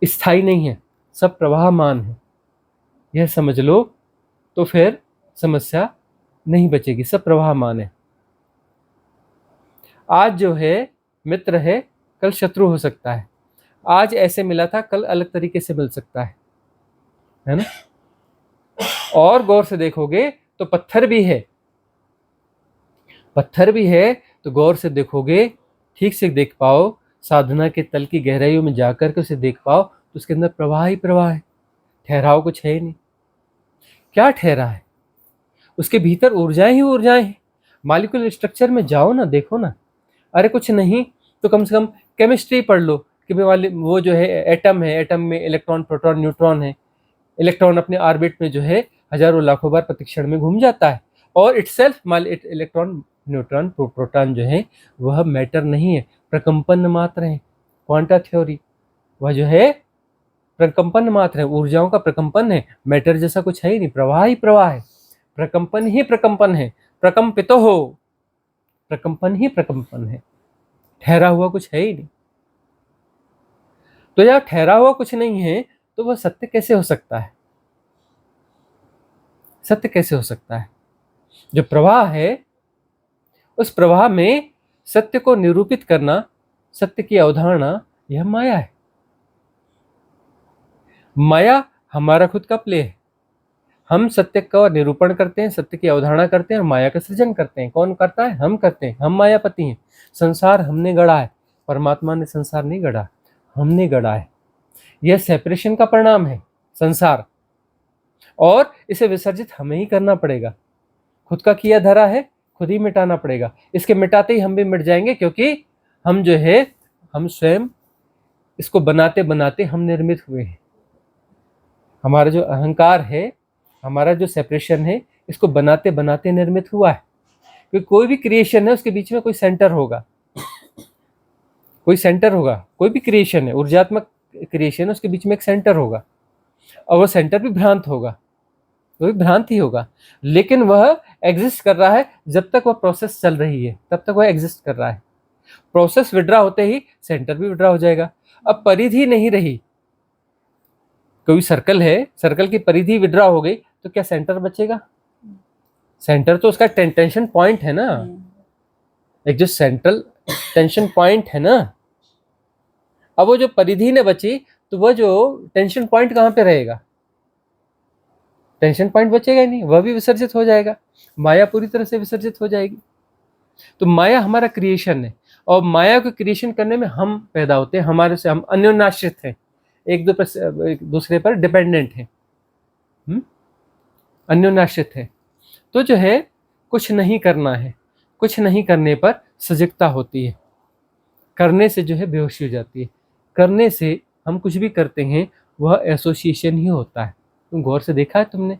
स्थायी नहीं है, सब प्रवाहमान है, यह समझ लो, तो फिर समस्या नहीं बचेगी, सब प्रवाहमान है। आज जो है मित्र है, कल शत्रु हो सकता है, आज ऐसे मिला था कल अलग तरीके से मिल सकता है ना। और गौर से देखोगे तो पत्थर भी है, पत्थर भी है, तो गौर से देखोगे, ठीक से देख पाओ, साधना के तल की गहराइयों में जाकर के उसे देख पाओ, तो उसके अंदर प्रवाह ही प्रवाह है, ठहराव कुछ है ही नहीं। क्या ठहरा है? उसके भीतर ऊर्जाएं ही ऊर्जाएं हैं। मॉलिक्यूलर स्ट्रक्चर में जाओ ना, देखो ना, अरे कुछ नहीं तो कम से कम केमिस्ट्री पढ़ लो कि भाई वो जो है एटम है, एटम में इलेक्ट्रॉन प्रोटॉन न्यूट्रॉन है, इलेक्ट्रॉन अपने ऑर्बिट में जो है हजारों लाखों बार प्रतिक्षण में घूम जाता है, और इटसेल्फ इलेक्ट्रॉन न्यूट्रॉन प्रोटॉन जो है वह मैटर नहीं है, प्रकंपन मात्र है। क्वांटा थ्योरी, वह जो है प्रकंपन मात्र है, ऊर्जाओं का प्रकंपन है, मैटर जैसा कुछ है ही नहीं, प्रवाह ही प्रवाह है, प्रकंपन ही प्रकंपन है, प्रकंपितो हो, प्रकंपन ही प्रकंपन है, ठहरा हुआ कुछ है ही नहीं। तो जब ठहरा हुआ कुछ नहीं है तो वह सत्य कैसे हो सकता है? सत्य कैसे हो सकता है? जो प्रवाह है उस प्रवाह में सत्य को निरूपित करना, सत्य की अवधारणा, यह माया है। माया हमारा खुद का प्ले है, हम सत्य का निरूपण करते हैं, सत्य की अवधारणा करते हैं और माया का सृजन करते हैं। कौन करता है? हम करते हैं, हम मायापति हैं। संसार हमने गढ़ा है, परमात्मा ने संसार नहीं गढ़ा, हमने गढ़ा है। यह सेपरेशन का परिणाम है संसार, और इसे विसर्जित हमें ही करना पड़ेगा। खुद का किया धरा है, खुद ही मिटाना पड़ेगा। इसके मिटाते ही हम भी मिट जाएंगे, क्योंकि हम जो है, हम स्वयं इसको बनाते बनाते हम निर्मित हुए हैं। हमारा जो अहंकार है, हमारा जो सेपरेशन है, इसको बनाते बनाते निर्मित हुआ है। क्योंकि कोई भी क्रिएशन है उसके बीच में कोई सेंटर होगा, कोई सेंटर होगा। कोई भी क्रिएशन है, ऊर्जात्मक क्रिएशन है, उसके बीच में एक सेंटर होगा, और वो सेंटर भी भ्रांत होगा, वो भी भ्रांत ही होगा, लेकिन वह एग्जिस्ट कर रहा है। जब तक वह प्रोसेस चल रही है तब तक वह एग्जिस्ट कर रहा है। प्रोसेस विड्रा होते ही सेंटर भी विड्रा हो जाएगा। अब परिधि नहीं रही, कोई सर्कल है, सर्कल की परिधि विड्रा हो गई तो क्या सेंटर बचेगा? सेंटर तो उसका टेंशन पॉइंट है ना, एक जो सेंट्रल टेंशन पॉइंट है ना। अब वो जो परिधि ने बची तो वह जो टेंशन पॉइंट कहाँ पे रहेगा? टेंशन पॉइंट बचेगा ही नहीं, वह भी विसर्जित हो जाएगा, माया पूरी तरह से विसर्जित हो जाएगी। तो माया हमारा क्रिएशन है, और माया को क्रिएशन करने में हम पैदा होते हैं, हमारे से हम अन्योन्याश्रित हैं, एक दूसरे पर डिपेंडेंट हैं, अन्योन्याश्रित है। तो जो है कुछ नहीं करना है, कुछ नहीं करने पर सजगता होती है, करने से जो है बेहोशी हो जाती है। करने से हम कुछ भी करते हैं वह एसोसिएशन ही होता है। तुम गौर से देखा है तुमने,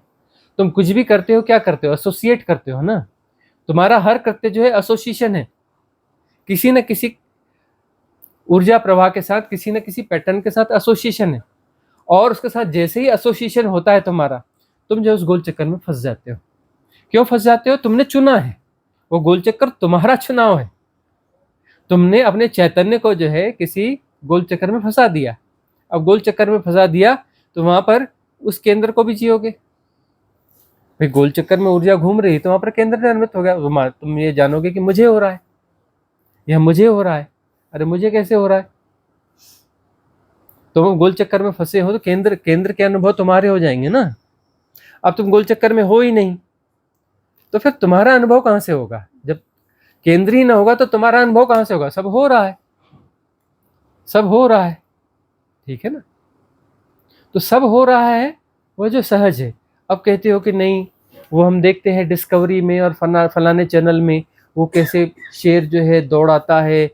तुम कुछ भी करते हो क्या करते हो, एसोसिएट करते हो ना। तुम्हारा हर कृत्य जो है एसोसिएशन है, किसी न किसी ऊर्जा प्रवाह के साथ, किसी न किसी पैटर्न के साथ एसोसिएशन है। और उसके साथ जैसे ही एसोसिएशन होता है तुम्हारा, तुम जो उस गोल चक्कर में फंस जाते हो। क्यों फंस जाते हो? तुमने चुना है, वो गोल चक्कर तुम्हारा चुनाव है। तुमने अपने चैतन्य को जो है किसी गोल चक्कर में फंसा दिया। अब गोल चक्कर में फंसा दिया तो वहां पर उस केंद्र को भी जियोगे। भाई गोल चक्कर में ऊर्जा घूम रही है तो वहां पर केंद्र निर्मित हो गया। तुम ये जानोगे कि मुझे हो रहा है, यह मुझे हो रहा है। अरे मुझे कैसे हो रहा है? तुम गोल चक्कर में फंसे हो तो केंद्र के अनुभव तुम्हारे हो जाएंगे ना। अब तुम गोल चक्कर में हो ही नहीं तो फिर तुम्हारा अनुभव कहां से होगा? जब केंद्र ही ना होगा तो तुम्हारा अनुभव कहां से होगा? सब हो रहा है, सब हो रहा है, ठीक है ना। तो सब हो रहा है वो जो सहज है। अब कहते हो कि नहीं, वो हम देखते हैं डिस्कवरी में और फलाने चैनल में, वो कैसे शेर जो है दौड़ाता है,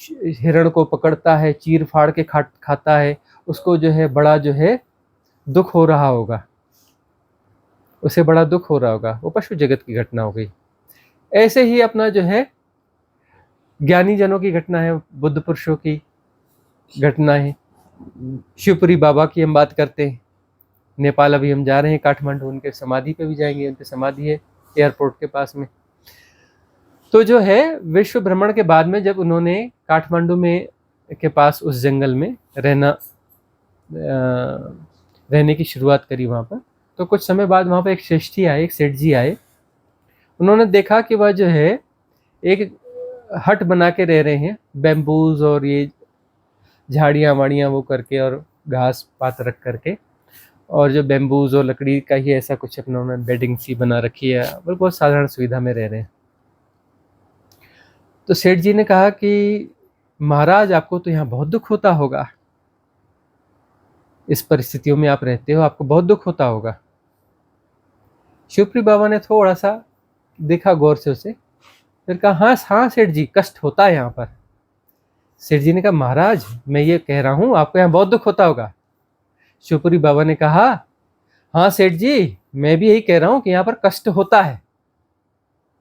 हिरण को पकड़ता है, चीर फाड़ के खाता है, उसको जो है बड़ा जो है दुख हो रहा होगा, उसे बड़ा दुख हो रहा होगा। वो पशु जगत की घटना हो गई। ऐसे ही अपना जो है ज्ञानी जनों की घटना है, बुद्ध पुरुषों की घटना है। शिवपुरी बाबा की हम बात करते हैं, नेपाल अभी हम जा रहे हैं, काठमांडू उनके समाधि पे भी जाएंगे, उनकी समाधि है एयरपोर्ट के पास में। तो जो है विश्व भ्रमण के बाद में जब उन्होंने काठमांडू में के पास उस जंगल में रहने की शुरुआत करी वहाँ पर, तो कुछ समय बाद वहाँ पर एक श्रेष्ठी आए, एक सेठ जी आए। उन्होंने देखा कि वह जो है एक हट बना के रह रहे हैं, बैम्बूज और ये झाड़ियाँ वाड़ियाँ वो करके और घास पात रख करके, और जो बैम्बूज और लकड़ी का ही ऐसा कुछ अपना उन्होंने बेडिंग सी बना रखी है, बहुत साधारण सुविधा में रह रहे हैं। तो सेठ जी ने कहा कि महाराज आपको तो यहाँ बहुत दुख होता होगा, इस परिस्थितियों में आप रहते हो, आपको बहुत दुख होता होगा। शिवपुरी बाबा ने थोड़ा सा देखा गौर से उसे, फिर कहा हाँ हाँ सेठ जी, कष्ट होता है यहाँ पर। सेठ जी ने कहा महाराज मैं ये कह रहा हूँ आपको यहाँ बहुत दुख होता होगा। शिवपुरी बाबा ने कहा हाँ सेठ जी, मैं भी यही कह रहा हूँ कि यहाँ पर कष्ट होता है।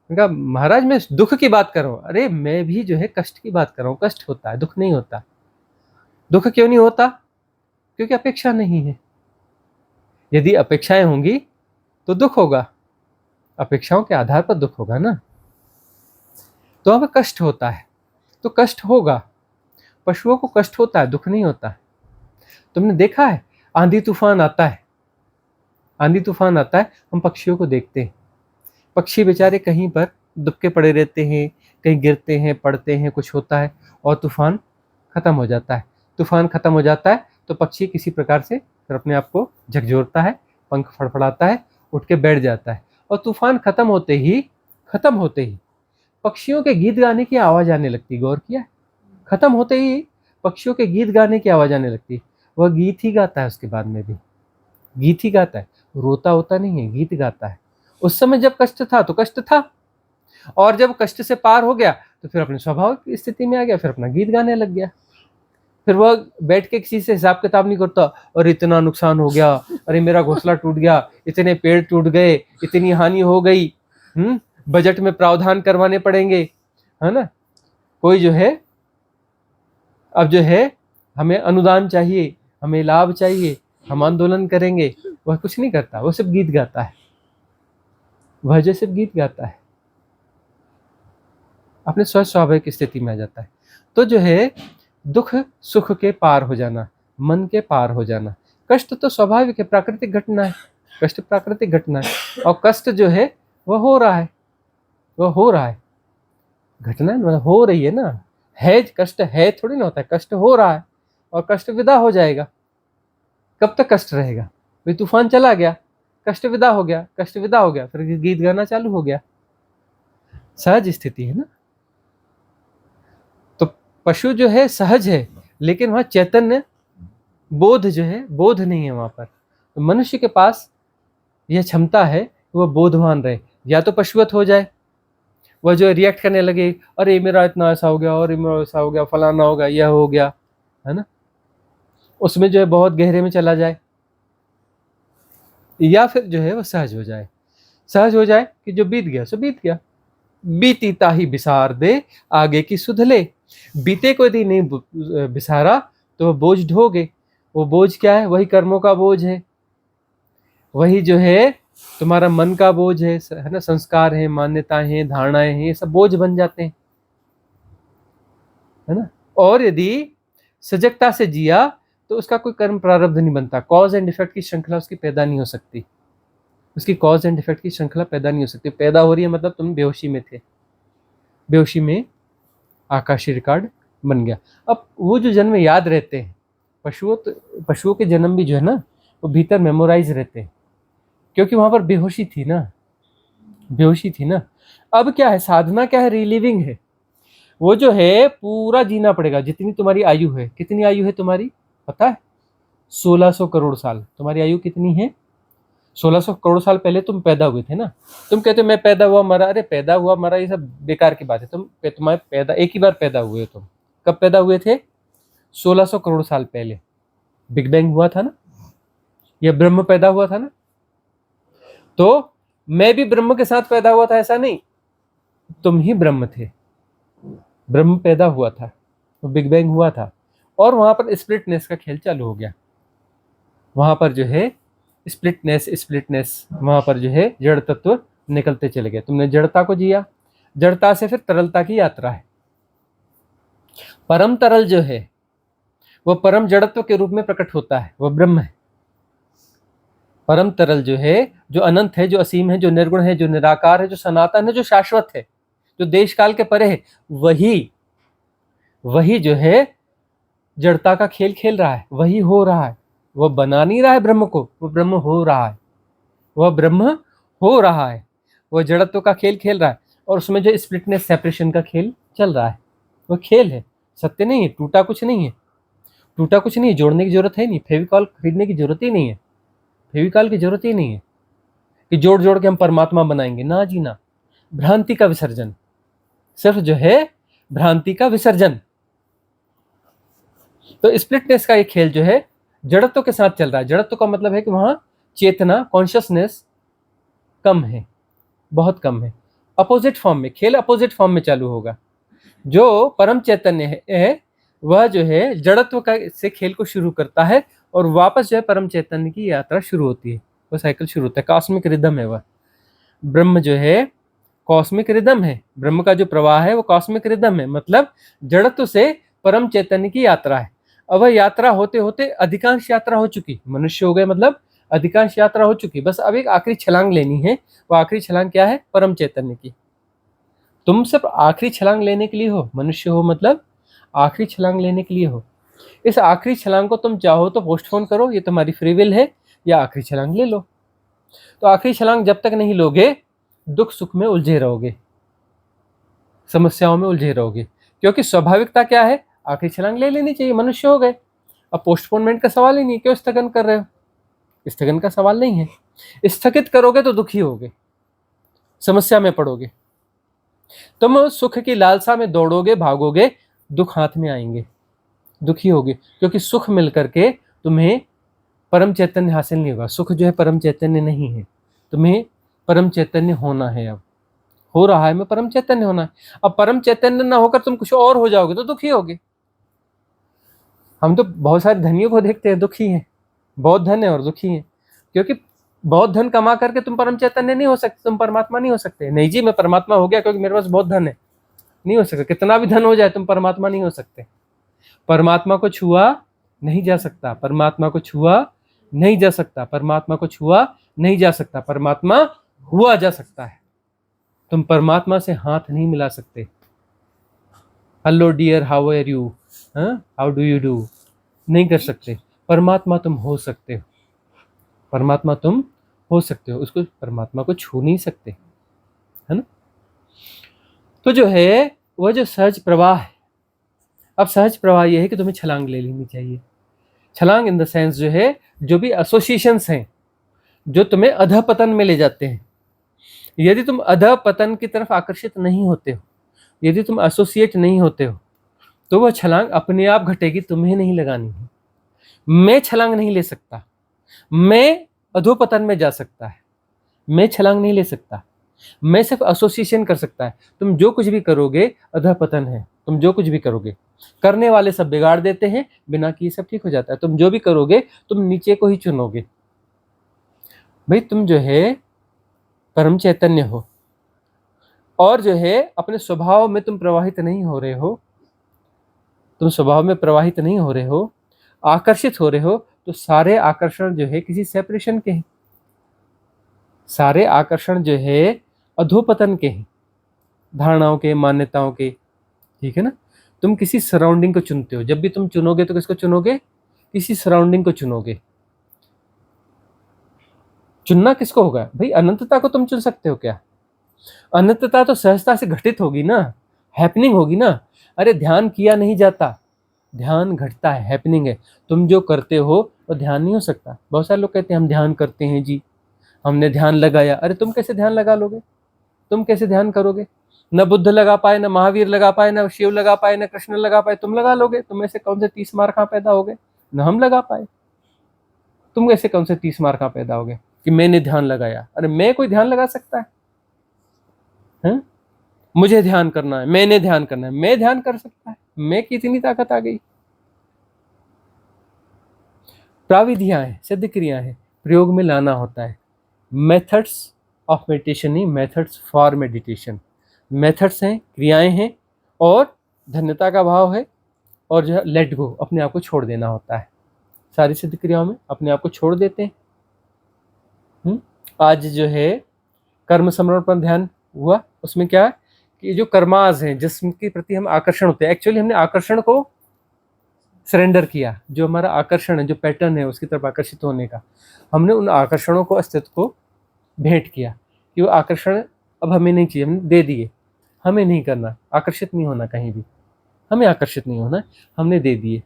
कहा महाराज मैं दुख की बात कर रहा हूँ। अरे मैं भी जो है कष्ट की बात कर रहा हूँ, कष्ट होता है, दुख नहीं होता। दुख क्यों नहीं होता? क्योंकि अपेक्षा नहीं है। यदि अपेक्षाएं होंगी तो दुख होगा, अपेक्षाओं के आधार पर दुख होगा ना। तो वहां पर कष्ट होता है तो कष्ट होगा। पशुओं को कष्ट होता है, दुख नहीं होता। तुमने देखा है आंधी तूफान आता है, आंधी तूफान आता है, हम पक्षियों को देखते हैं, पक्षी बेचारे कहीं पर दुबके पड़े रहते हैं, कहीं गिरते हैं, पड़ते हैं, कुछ होता है और तूफान खत्म हो जाता है। तूफान खत्म हो जाता है तो पक्षी किसी प्रकार से फिर अपने आप को झकझोरता है, पंख फड़फड़ाता है, उठ के बैठ जाता है। और तूफान खत्म होते ही पक्षियों के गीत गाने की आवाज आने लगती। गौर किया? खत्म होते ही पक्षियों के गीत गाने की आवाज आने लगती। वह गीत ही गाता है, उसके बाद में भी गीत ही गाता है, रोता होता नहीं है, गीत गाता है। उस समय जब कष्ट था तो कष्ट था, और जब कष्ट से पार हो गया तो फिर अपने स्वाभाविक स्थिति में आ गया, फिर अपना गीत गाने लग गया। फिर वह बैठ के किसी से हिसाब किताब नहीं करता, और इतना नुकसान हो गया, अरे मेरा घोंसला टूट गया, इतने पेड़ टूट गए, इतनी हानि हो गई, बजट में प्रावधान करवाने पड़ेंगे, है ना। कोई जो है अब जो है हमें अनुदान चाहिए, हमें लाभ चाहिए, हम आंदोलन करेंगे, वह कुछ नहीं करता, वह सिर्फ गीत गाता है। वह जो सिर्फ गीत गाता है, अपने स्वाभाविक स्थिति में आ जाता है। तो जो है दुख सुख के पार हो जाना, मन के पार हो जाना। कष्ट तो स्वाभाविक है, प्राकृतिक घटना है, कष्ट प्राकृतिक घटना है, और कष्ट जो है वह हो रहा है, वह हो रहा है, घटना मतलब हो रही है ना। है कष्ट है थोड़ी ना होता है, कष्ट हो रहा है और कष्ट विदा हो जाएगा। कब तक कष्ट रहेगा? भाई तूफान चला गया, कष्ट विदा हो गया, कष्ट विदा हो गया, फिर गीत गाना चालू हो गया। सहज स्थिति है ना। तो पशु जो है सहज है, लेकिन वहां चैतन्य बोध जो है, बोध नहीं है वहाँ पर। तो मनुष्य के पास यह क्षमता है कि वह बोधवान रहे। या तो पशुवत हो जाए, वह जो रिएक्ट करने लगे, अरे मेरा इतना ऐसा हो गया और मेरा ऐसा हो गया, फलाना हो गया, यह हो गया, है ना, उसमें जो है बहुत गहरे में चला जाए। या फिर जो है वह सहज हो जाए। सहज हो जाए कि जो बीत गया सो बीत गया, बीती ताही बिसार दे आगे की सुध ले। बीते को यदि नहीं बिसारा तो वह बोझ ढोगे। वो बोझ क्या है? वही कर्मों का बोझ है, वही जो है तुम्हारा मन का बोझ है ना, संस्कार है, मान्यताएं हैं, धारणाएं हैं, ये सब बोझ बन जाते हैं, है ना। और यदि सजगता से जिया तो उसका कोई कर्म प्रारब्ध नहीं बनता। कॉज एंड इफेक्ट की श्रृंखला उसकी पैदा नहीं हो सकती, उसकी कॉज एंड इफेक्ट की श्रृंखला पैदा नहीं हो सकती। पैदा हो रही है मतलब तुम बेहोशी में थे, बेहोशी में आकाशीय रिकॉर्ड बन गया। अब वो जो जन्म याद रहते हैं, पशुओं के जन्म भी जो है ना वो भीतर मेमोराइज रहते हैं, क्योंकि वहां पर बेहोशी थी ना, बेहोशी थी ना। अब क्या है? साधना क्या है? रिलीविंग है। वो जो है पूरा जीना पड़ेगा। जितनी तुम्हारी आयु है, कितनी आयु है तुम्हारी पता है? 1600 करोड़ साल तुम्हारी आयु कितनी है? 1600 करोड़ साल पहले तुम पैदा हुए थे ना। तुम कहते हो मैं पैदा हुआ मरा, अरे पैदा हुआ मरा ये सब बेकार की बात है। तुम्हारे पैदा एक ही बार पैदा हुए हो तुम। कब पैदा हुए थे? 1600 करोड़ साल पहले बिग बैंग हुआ था ना, या ब्रह्म पैदा हुआ था ना। तो मैं भी ब्रह्म के साथ पैदा हुआ था ऐसा नहीं, तुम ही ब्रह्म थे। ब्रह्म पैदा हुआ था, तो बिग बैंग हुआ था, और वहां पर स्प्लिटनेस का खेल चालू हो गया। वहां पर जो है स्प्लिटनेस वहां पर जो है जड़ तत्व निकलते चले गए। तुमने जड़ता को जिया, जड़ता से फिर तरलता की यात्रा है। परम तरल जो है वह परम जड़त्व के रूप में प्रकट होता है, वह ब्रह्म है। परम तरल जो है, जो अनंत है, जो असीम है, जो निर्गुण है, जो निराकार है, जो सनातन है, जो शाश्वत है, जो देश काल के परे है, वही जो है जड़ता का खेल खेल रहा है, वही हो रहा है। वह बना नहीं रहा है ब्रह्म को, वह ब्रह्म हो रहा है, वह ब्रह्म हो रहा है। वह जड़त्व का खेल खेल रहा है, और उसमें जो स्प्लिटनेस सेपरेशन का खेल चल रहा है, वह खेल है, सत्य नहीं है। टूटा कुछ नहीं है, टूटा कुछ नहीं है, जोड़ने की जरूरत है नहीं। फेविकॉल खरीदने की जरूरत ही नहीं है, फेविकॉल की जरूरत ही नहीं है कि जोड़ जोड़ के हम परमात्मा बनाएंगे। ना जी ना, भ्रांति का विसर्जन, सिर्फ जो है भ्रांति का विसर्जन। तो स्प्लिटनेस का ये खेल जो है जड़त्व के साथ चल रहा है। जड़त्व का मतलब है कि वहां चेतना, कॉन्शियसनेस कम है, बहुत कम है। अपोजिट फॉर्म में खेल, अपोजिट फॉर्म में चालू होगा। जो परम चैतन्य है वह जो है जड़त्व का से खेल को शुरू करता है, और वापस जो है परम चैतन्य की यात्रा शुरू होती है, वो साइकिल शुरू होता है। कॉस्मिक रिदम है वह। ब्रह्म जो है कॉस्मिक रिदम है, ब्रह्म का जो प्रवाह है वो कॉस्मिक रिदम है, मतलब जड़त्व से परम चैतन्य की यात्रा है। अब वह यात्रा होते होते अधिकांश यात्रा हो चुकी, मनुष्य हो गए मतलब अधिकांश यात्रा हो चुकी। बस अब एक आखिरी छलांग लेनी है। वो आखिरी छलांग क्या है? परम चैतन्य की। तुम सब आखिरी छलांग लेने के लिए हो, मनुष्य हो मतलब आखिरी छलांग लेने के लिए हो। इस आखिरी छलांग को तुम चाहो तो पोस्टपोन करो, ये तुम्हारी फ्री विल है, या आखिरी छलांग ले लो। तो आखिरी छलांग जब तक नहीं लोगे दुख सुख में उलझे रहोगे, समस्याओं में उलझे रहोगे, क्योंकि स्वाभाविकता क्या है? आखिरी छलांग ले लेनी चाहिए, मनुष्य हो गए। अब पोस्टपोनमेंट का सवाल ही नहीं, क्यों स्थगन कर रहे हो? स्थगन का सवाल नहीं है। स्थगित करोगे तो दुखी होगे, समस्या में पड़ोगे। तुम सुख की लालसा में दौड़ोगे, भागोगे, दुख हाथ में आएंगे, दुखी होगे, क्योंकि सुख मिलकर के तुम्हें परम चैतन्य हासिल नहीं होगा। सुख जो है परम चैतन्य नहीं है, तुम्हें परम चैतन्य होना है। अब हो रहा है, मैं परम चैतन्य होना है। अब परम चैतन्य ना होकर तुम कुछ और हो जाओगे तो दुखी होगे। हम तो बहुत सारे धनियों को देखते हैं दुखी हैं, बहुत धन है और दुखी हैं, क्योंकि बहुत धन कमा करके तुम परम चैतन्य नहीं हो सकते, तुम परमात्मा नहीं हो सकते। नहीं जी मैं परमात्मा हो गया क्योंकि मेरे पास बहुत धन है, नहीं हो सकता। कितना भी धन हो जाए तुम परमात्मा नहीं हो सकते। परमात्मा को छुआ नहीं जा सकता, परमात्मा को छुआ नहीं जा सकता, परमात्मा को छुआ नहीं जा सकता, परमात्मा हुआ जा सकता है। तुम परमात्मा से हाथ नहीं मिला सकते। Hello dear, how are you, how do you do, नहीं कर सकते। परमात्मा तुम हो सकते हो, परमात्मा तुम हो सकते हो, उसको परमात्मा को छू नहीं सकते, है ना। तो जो है वह जो सहज प्रवाह है, अब सहज प्रवाह यह है कि तुम्हें छलांग ले लेनी चाहिए। छलांग इन द सेंस जो है, जो भी एसोसिएशंस हैं जो तुम्हें अधःपतन में ले जाते हैं, यदि तुम अधःपतन की तरफ आकर्षित नहीं होते हो, यदि तुम एसोसिएट नहीं होते हो, तो वह छलांग अपने आप घटेगी, तुम्हें नहीं लगानी है। मैं छलांग नहीं ले सकता, मैं अधोपतन में जा सकता है, मैं छलांग नहीं ले सकता, मैं सिर्फ एसोसिएशन कर सकता है। तुम जो कुछ भी करोगे अधःपतन है, तुम जो कुछ भी करोगे, करने वाले सब बिगाड़ देते हैं, बिना किए सब ठीक हो जाता है। तुम जो भी करोगे तुम नीचे को ही चुनोगे। भाई तुम जो है परम चैतन्य हो, और जो है अपने स्वभाव में तुम प्रवाहित नहीं हो रहे हो, तुम स्वभाव में प्रवाहित नहीं हो रहे हो, आकर्षित हो रहे हो, तो सारे आकर्षण जो है किसी सेपरेशन के हैं, सारे आकर्षण जो है अधोपतन के हैं, धारणाओं के, मान्यताओं के। ठीक है ना? तुम किसी सराउंडिंग को चुनते हो, जब भी तुम चुनोगे तो किसको चुनोगे? किसी सराउंडिंग को चुनोगे। चुनना किसको होगा भाई? अनंतता को तुम चुन सकते हो क्या? अनंतता तो सहजता से घटित होगी ना, हैपनिंग होगी ना। अरे ध्यान किया नहीं जाता, ध्यान घटता है, हैपनिंग है। तुम जो करते हो वो ध्यान नहीं हो सकता। बहुत सारे लोग कहते हैं हम ध्यान करते हैं जी, हमने ध्यान लगाया। अरे तुम कैसे ध्यान लगा लोगे? तुम कैसे ध्यान करोगे? न बुद्ध लगा पाए, न महावीर लगा पाए, न शिव लगा पाए, न कृष्ण लगा पाए, तुम लगा लोगे? तुम में से कौन से 30 मार कहाँ पैदा हो गए? न हम लगा पाए, तुम कैसे कौन से 30 मार कहाँ पैदा हो गए कि मैंने ध्यान लगाया? अरे मैं कोई ध्यान लगा सकता है? हैं? मुझे ध्यान करना है, मैंने ध्यान करना है, मैं ध्यान कर सकता है? मैं की इतनी ताकत आ गई? प्राविधियां हैं, सिद्ध क्रियाएं हैं, प्रयोग में लाना होता है। मेथड्स ऑफ मेडिटेशन नहीं, मेथड्स फॉर मेडिटेशन। मेथड्स हैं, क्रियाएं हैं, और धन्यता का भाव है, और जो है लेट गो, अपने आप को छोड़ देना होता है। सारी सिद्ध क्रियाओं में अपने आप को छोड़ देते हैं। आज जो है कर्म समर्पण पर ध्यान हुआ, उसमें क्या है कि जो कर्माज हैं जिसके प्रति हम आकर्षण होते हैं, एक्चुअली हमने आकर्षण को सरेंडर किया। जो हमारा आकर्षण है, जो पैटर्न है उसकी तरफ आकर्षित होने का, हमने उन आकर्षणों को, अस्तित्व को भेंट किया कि वो आकर्षण अब हमें नहीं चाहिए, हमने दे दिए। हमें नहीं करना, आकर्षित नहीं होना कहीं भी, हमें आकर्षित नहीं होना, हमने दे दिए,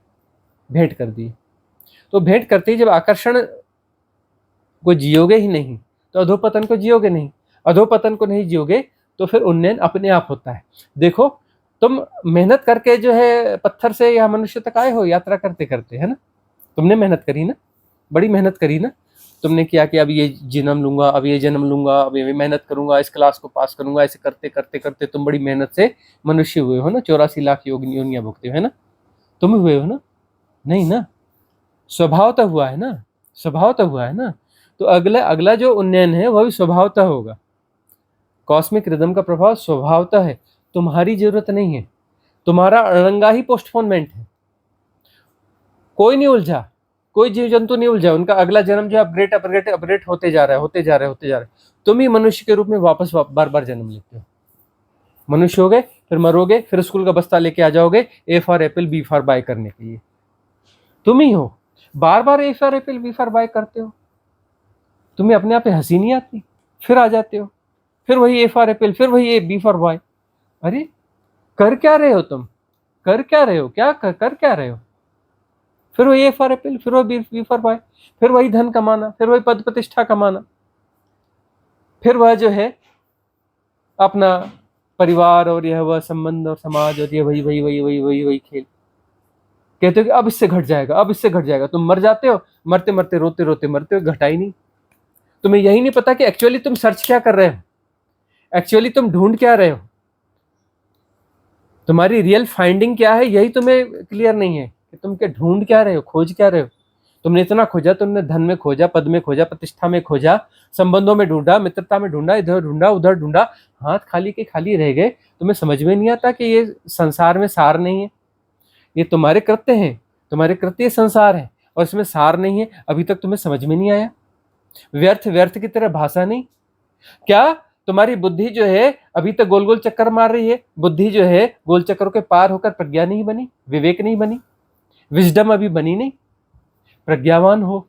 भेंट कर दिए। तो भेंट करते ही जब आकर्षण को जियोगे ही नहीं तो अधोपतन को जियोगे नहीं, अधोपतन को नहीं जियोगे तो फिर उन्नयन अपने आप होता है। देखो तुम मेहनत करके जो है पत्थर से या मनुष्य तक आए हो, यात्रा करते करते, है ना? तुमने मेहनत करी ना, बड़ी मेहनत करी ना। तुमने किया कि अब ये जन्म लूंगा, अब ये जन्म लूंगा, अब ये मेहनत करूंगा, इस क्लास को पास करूंगा, ऐसे करते करते करते तुम बड़ी मेहनत से मनुष्य हुए हो ना। 84 लाख योनियां भुगते हो, है ना? तुम हुए हो ना? नहीं ना, स्वभावतः हुआ है ना, स्वभावतः हुआ है ना। तो अगला अगला जो उन्नयन है वह भी स्वभावतः होगा। कॉस्मिक रिदम का प्रभाव स्वभावतः है, तुम्हारी जरूरत नहीं है। तुम्हारा अड़ंगा ही पोस्टपोनमेंट है। कोई नहीं उलझा, कोई जीव जंतु नहीं उलझा। उनका अगला जन्म जो अपग्रेड अपग्रेड अपग्रेड होते जा रहा है, होते जा रहा है, होते जा रहा है। तुम ही मनुष्य के रूप में वापस बार बार जन्म लेते हो। मनुष्य हो गए, फिर मरोगे, फिर स्कूल का बस्ता लेके आ जाओगे A for apple B for bye करने के लिए। तुम ही हो, बार बार A for apple B for bye करते हो। तुम्हें अपने आप पे हंसी नहीं आती? फिर आ जाते हो, फिर वही ए फॉर एप्पल, फिर वही ए बी फॉर बॉय। अरे कर क्या रहे हो तुम? कर क्या रहे हो? क्या कर क्या रहे हो? फिर वही ए फॉर एप्पल, फिर वही बी फॉर बॉय, फिर वही धन कमाना, फिर वही पद प्रतिष्ठा कमाना, फिर वह जो है अपना परिवार और यह वह संबंध और समाज और ये वही वही वही वही वही वही खेल। कहते हो कि अब इससे घट जाएगा, अब इससे घट जाएगा। तुम मर जाते हो, मरते मरते रोते रोते मरते हो, घटा ही नहीं। तुम्हें यही नहीं पता कि एक्चुअली तुम सर्च क्या कर रहे हो, एक्चुअली तुम ढूंढ क्या रहे हो, तुम्हारी रियल फाइंडिंग क्या है, यही तुम्हें क्लियर नहीं है कि तुम क्या ढूंढ क्या रहे हो, खोज क्या रहे हो। तुमने इतना खोजा, तुमने धन में खोजा, पद में खोजा, प्रतिष्ठा में खोजा, संबंधों में ढूंढा, मित्रता में ढूंढा, इधर ढूंढा उधर ढूंढा, हाथ खाली के खाली रह गए। तुम्हें समझ में नहीं आता कि ये संसार में सार नहीं है, ये तुम्हारे कृत्य हैं, तुम्हारे कृत्य संसार है और इसमें सार नहीं है। अभी तक तुम्हें समझ में नहीं आया? व्यर्थ व्यर्थ की तरह भाषा नहीं क्या? तुम्हारी बुद्धि जो है अभी तक गोल गोल चक्कर मार रही है। बुद्धि जो है गोल चक्करों के पार होकर प्रज्ञा नहीं बनी, विवेक नहीं बनी, विजडम अभी बनी नहीं। प्रज्ञावान हो,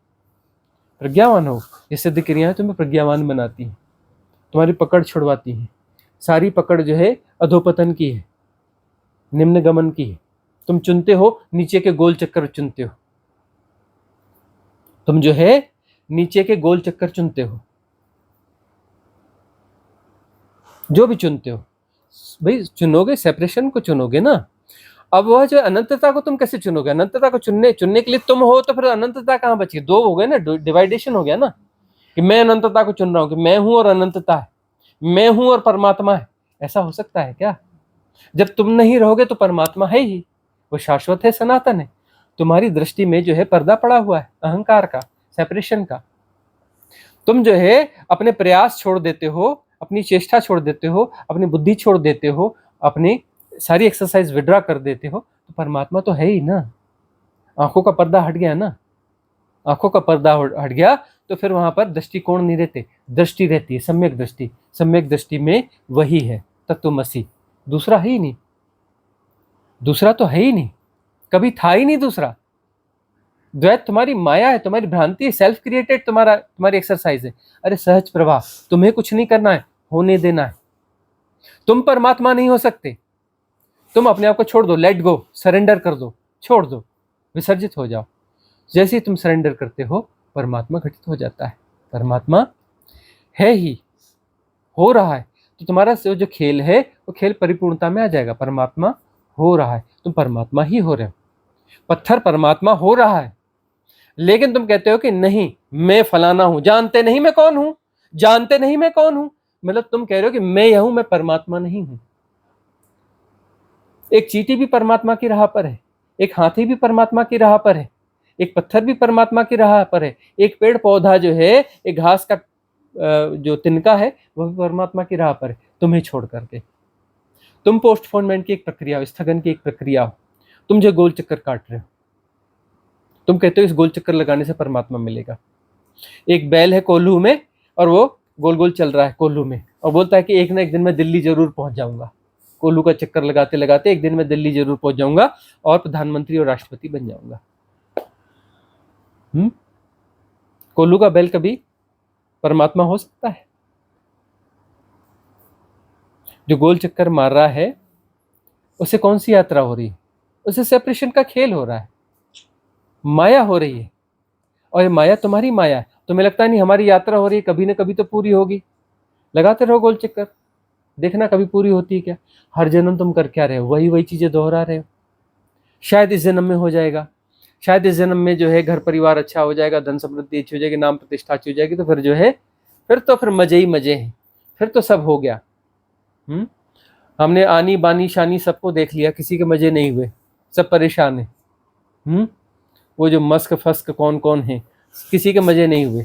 प्रज्ञावान हो। ये सिद्ध क्रियाएं तुम्हें प्रज्ञावान बनाती हैं, तुम्हारी पकड़ छुड़वाती हैं। सारी पकड़ जो है अधोपतन की है, निम्न गमन की है। तुम चुनते हो नीचे के गोल चक्कर चुनते हो। तुम जो है नीचे के गोल चक्कर चुनते हो, जो भी चुनते हो भाई, चुनोगे सेपरेशन को चुनोगे ना। अब वह जो अनंतता को तुम कैसे चुनोगे? अनंतता को चुनने के लिए तुम हो, तो फिर अनंतता कहाँ बची? दो हो गए ना, डिवाइडेशन हो गया ना, कि मैं अनंतता को चुन रहा हूं कि मैं हूं और अनंतता है, मैं हूं और परमात्मा है। ऐसा हो सकता है क्या? जब तुम नहीं रहोगे तो परमात्मा है ही, वो शाश्वत है, सनातन है। तुम्हारी दृष्टि में जो है पर्दा पड़ा हुआ है अहंकार का, सेपरेशन का। तुम जो है अपने प्रयास छोड़ देते हो, अपनी चेष्टा छोड़ देते हो, अपनी बुद्धि छोड़ देते हो, अपनी सारी एक्सरसाइज विड्रा कर देते हो, तो परमात्मा तो है ही ना। आंखों का पर्दा हट गया ना, आंखों का पर्दा हट गया तो फिर वहां पर दृष्टिकोण नहीं रहते, दृष्टि रहती है, सम्यक दृष्टि। सम्यक दृष्टि में वही है तत्वमसि, दूसरा है ही नहीं, दूसरा तो है ही नहीं, कभी था ही नहीं दूसरा। द्वैत तुम्हारी माया है, तुम्हारी भ्रांति है, सेल्फ क्रिएटेड तुम्हारी एक्सरसाइज है। अरे सहज प्रवाह, तुम्हें कुछ नहीं करना है, होने देना है। तुम परमात्मा नहीं हो सकते, तुम अपने आप को छोड़ दो, लेट गो, सरेंडर कर दो, छोड़ दो, विसर्जित हो जाओ। जैसे ही तुम सरेंडर करते हो, परमात्मा घटित हो जाता है। परमात्मा है ही, हो रहा है, तो तुम्हारा जो खेल है वो खेल परिपूर्णता में आ जाएगा। परमात्मा हो रहा है, तुम परमात्मा ही हो रहे हो। पत्थर परमात्मा हो रहा है, लेकिन तुम कहते हो कि नहीं मैं फलाना हूं, जानते नहीं मैं कौन हूं, जानते नहीं मैं कौन हूं। मतलब तुम कह रहे हो कि मैं यह हूं, मैं परमात्मा नहीं हूं। एक चींटी भी परमात्मा की राह पर है, एक हाथी भी परमात्मा की राह पर है, एक पत्थर भी परमात्मा की राह पर है, एक पेड़ पौधा जो है, एक घास का जो तिनका है, वह भी परमात्मा की राह पर है, तुम्हें छोड़ करके। तुम पोस्टपोनमेंट की एक प्रक्रिया हो, स्थगन की एक प्रक्रिया हो, तुम जो गोल चक्कर काट रहे हो। तुम कहते हो इस गोल चक्कर लगाने से परमात्मा मिलेगा। एक बैल है कोल्हू में, और वो गोल गोल चल रहा है कोल्हू में, और बोलता है कि एक ना एक दिन मैं दिल्ली जरूर पहुंच जाऊंगा। कोल्हू का चक्कर लगाते लगाते एक दिन मैं दिल्ली जरूर पहुंच जाऊंगा और प्रधानमंत्री और राष्ट्रपति बन जाऊंगा। कोल्हू का बैल कभी परमात्मा हो सकता है? जो गोल चक्कर मार रहा है उसे कौन सी यात्रा हो रही है? उसे सेपरेशन का खेल हो रहा है, माया हो रही है। और ये माया तुम्हारी माया है। तुम्हें लगता नहीं हमारी यात्रा हो रही है, कभी ना कभी तो पूरी होगी। लगाते रहो गोल चक्कर, देखना कभी पूरी होती है क्या। हर जन्म तुम कर क्या रहे हो? वही वही चीजें दोहरा रहे हो। शायद इस जन्म में हो जाएगा, शायद इस जन्म में जो है घर परिवार अच्छा हो जाएगा, धन समृद्धि अच्छी हो जाएगी, नाम प्रतिष्ठा अच्छी हो जाएगी, तो फिर जो है फिर मजे ही मजे हैं, फिर तो सब हो गया। हमने आनी बानी शानी सबको देख लिया, किसी के मजे नहीं हुए, सब परेशान है। वो जो मस्क फस्क कौन कौन है, किसी के मजे नहीं हुए।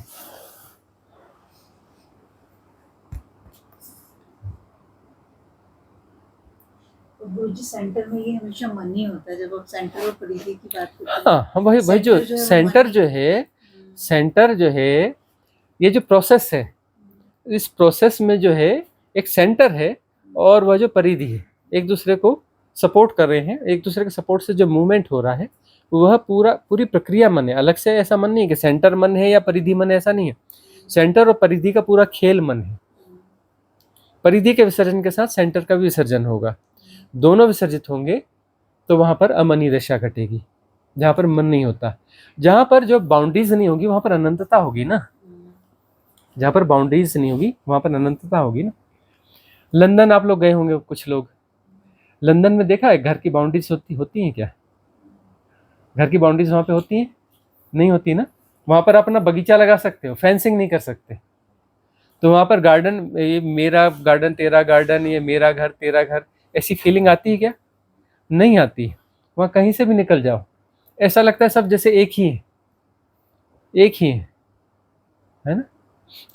गुरुजी सेंटर में ये हमेशा मन ही होता है, जब आप सेंटर और परिधि की बात करते हैं। हाँ, वही जो सेंटर जो है, सेंटर जो है, ये जो प्रोसेस है, इस प्रोसेस में जो है एक सेंटर है और वह जो परिधि है, एक दूसरे को सपोर्ट कर रहे हैं। एक दूसरे के सपोर्ट से जो मूवमेंट हो रहा है वह पूरी प्रक्रिया मन है। अलग से ऐसा मन नहीं है कि सेंटर मन है या परिधि मन है, ऐसा नहीं है। सेंटर और परिधि का पूरा खेल मन है। परिधि के विसर्जन के साथ सेंटर का भी विसर्जन होगा, दोनों विसर्जित होंगे तो वहां पर अमनी दशा घटेगी, जहां पर मन नहीं होता। जहां पर जो बाउंड्रीज नहीं होगी वहां पर अनंतता होगी ना, जहां पर बाउंड्रीज नहीं होगी वहां पर अनंतता होगी ना। लंदन आप लोग गए होंगे, कुछ लोग लंदन में देखा है घर की बाउंड्रीज होती हैं क्या? घर की बाउंड्रीज वहां पे होती हैं? नहीं होती ना। वहां पर अपना बगीचा लगा सकते हो, फेंसिंग नहीं कर सकते। तो वहां पर गार्डन, ये मेरा गार्डन तेरा गार्डन, ये मेरा घर तेरा घर, ऐसी फीलिंग आती है क्या? नहीं आती। वहां कहीं से भी निकल जाओ, ऐसा लगता है सब जैसे एक ही है, एक ही है ना।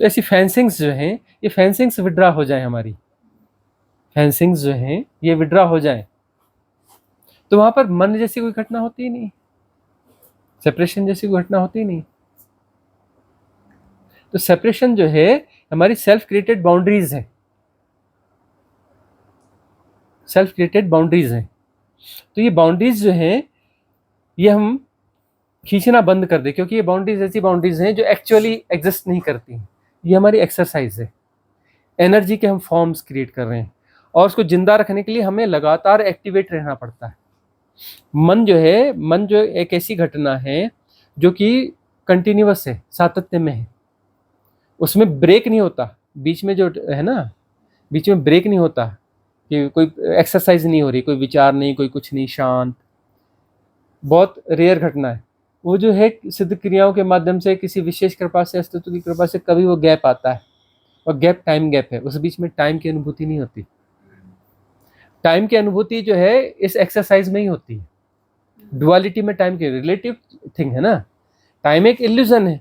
तो ऐसी फेंसिंग्स जो हैं, ये फेंसिंग्स विड्रा हो जाए, हमारी फेंसिंग्स जो हैं ये विड्रा हो जाए, तो वहां पर मन जैसी कोई घटना होती ही नहीं, सेपरेशन जैसी कोई घटना होती ही नहीं। तो सेपरेशन जो है हमारी सेल्फ क्रिएटेड बाउंड्रीज है, सेल्फ क्रिएटेड बाउंड्रीज हैं। तो ये बाउंड्रीज जो हैं ये हम खींचना बंद कर दे, क्योंकि ये बाउंड्रीज ऐसी बाउंड्रीज हैं जो एक्चुअली एग्जिस्ट नहीं करती। ये हमारी एक्सरसाइज है, एनर्जी के हम फॉर्म्स क्रिएट कर रहे हैं, और उसको जिंदा रखने के लिए हमें लगातार एक्टिवेट रहना पड़ता है। मन जो है, मन जो एक ऐसी घटना है जो कि कंटिन्यूअस है, सातत्य में है, उसमें ब्रेक नहीं होता, बीच में जो है ना, बीच में ब्रेक नहीं होता कि कोई एक्सरसाइज नहीं हो रही, कोई विचार नहीं, कोई कुछ नहीं, शांत, बहुत रेयर घटना है। वो जो है सिद्ध क्रियाओं के माध्यम से किसी विशेष कृपा से, अस्तित्व की कृपा से कभी वो गैप आता है, और गैप टाइम गैप है, उस बीच में टाइम की अनुभूति नहीं होती। टाइम की अनुभूति जो है इस एक्सरसाइज में ही होती है। डुअलिटी में टाइम की रिलेटिव थिंग है ना, टाइम एक इल्यूजन है,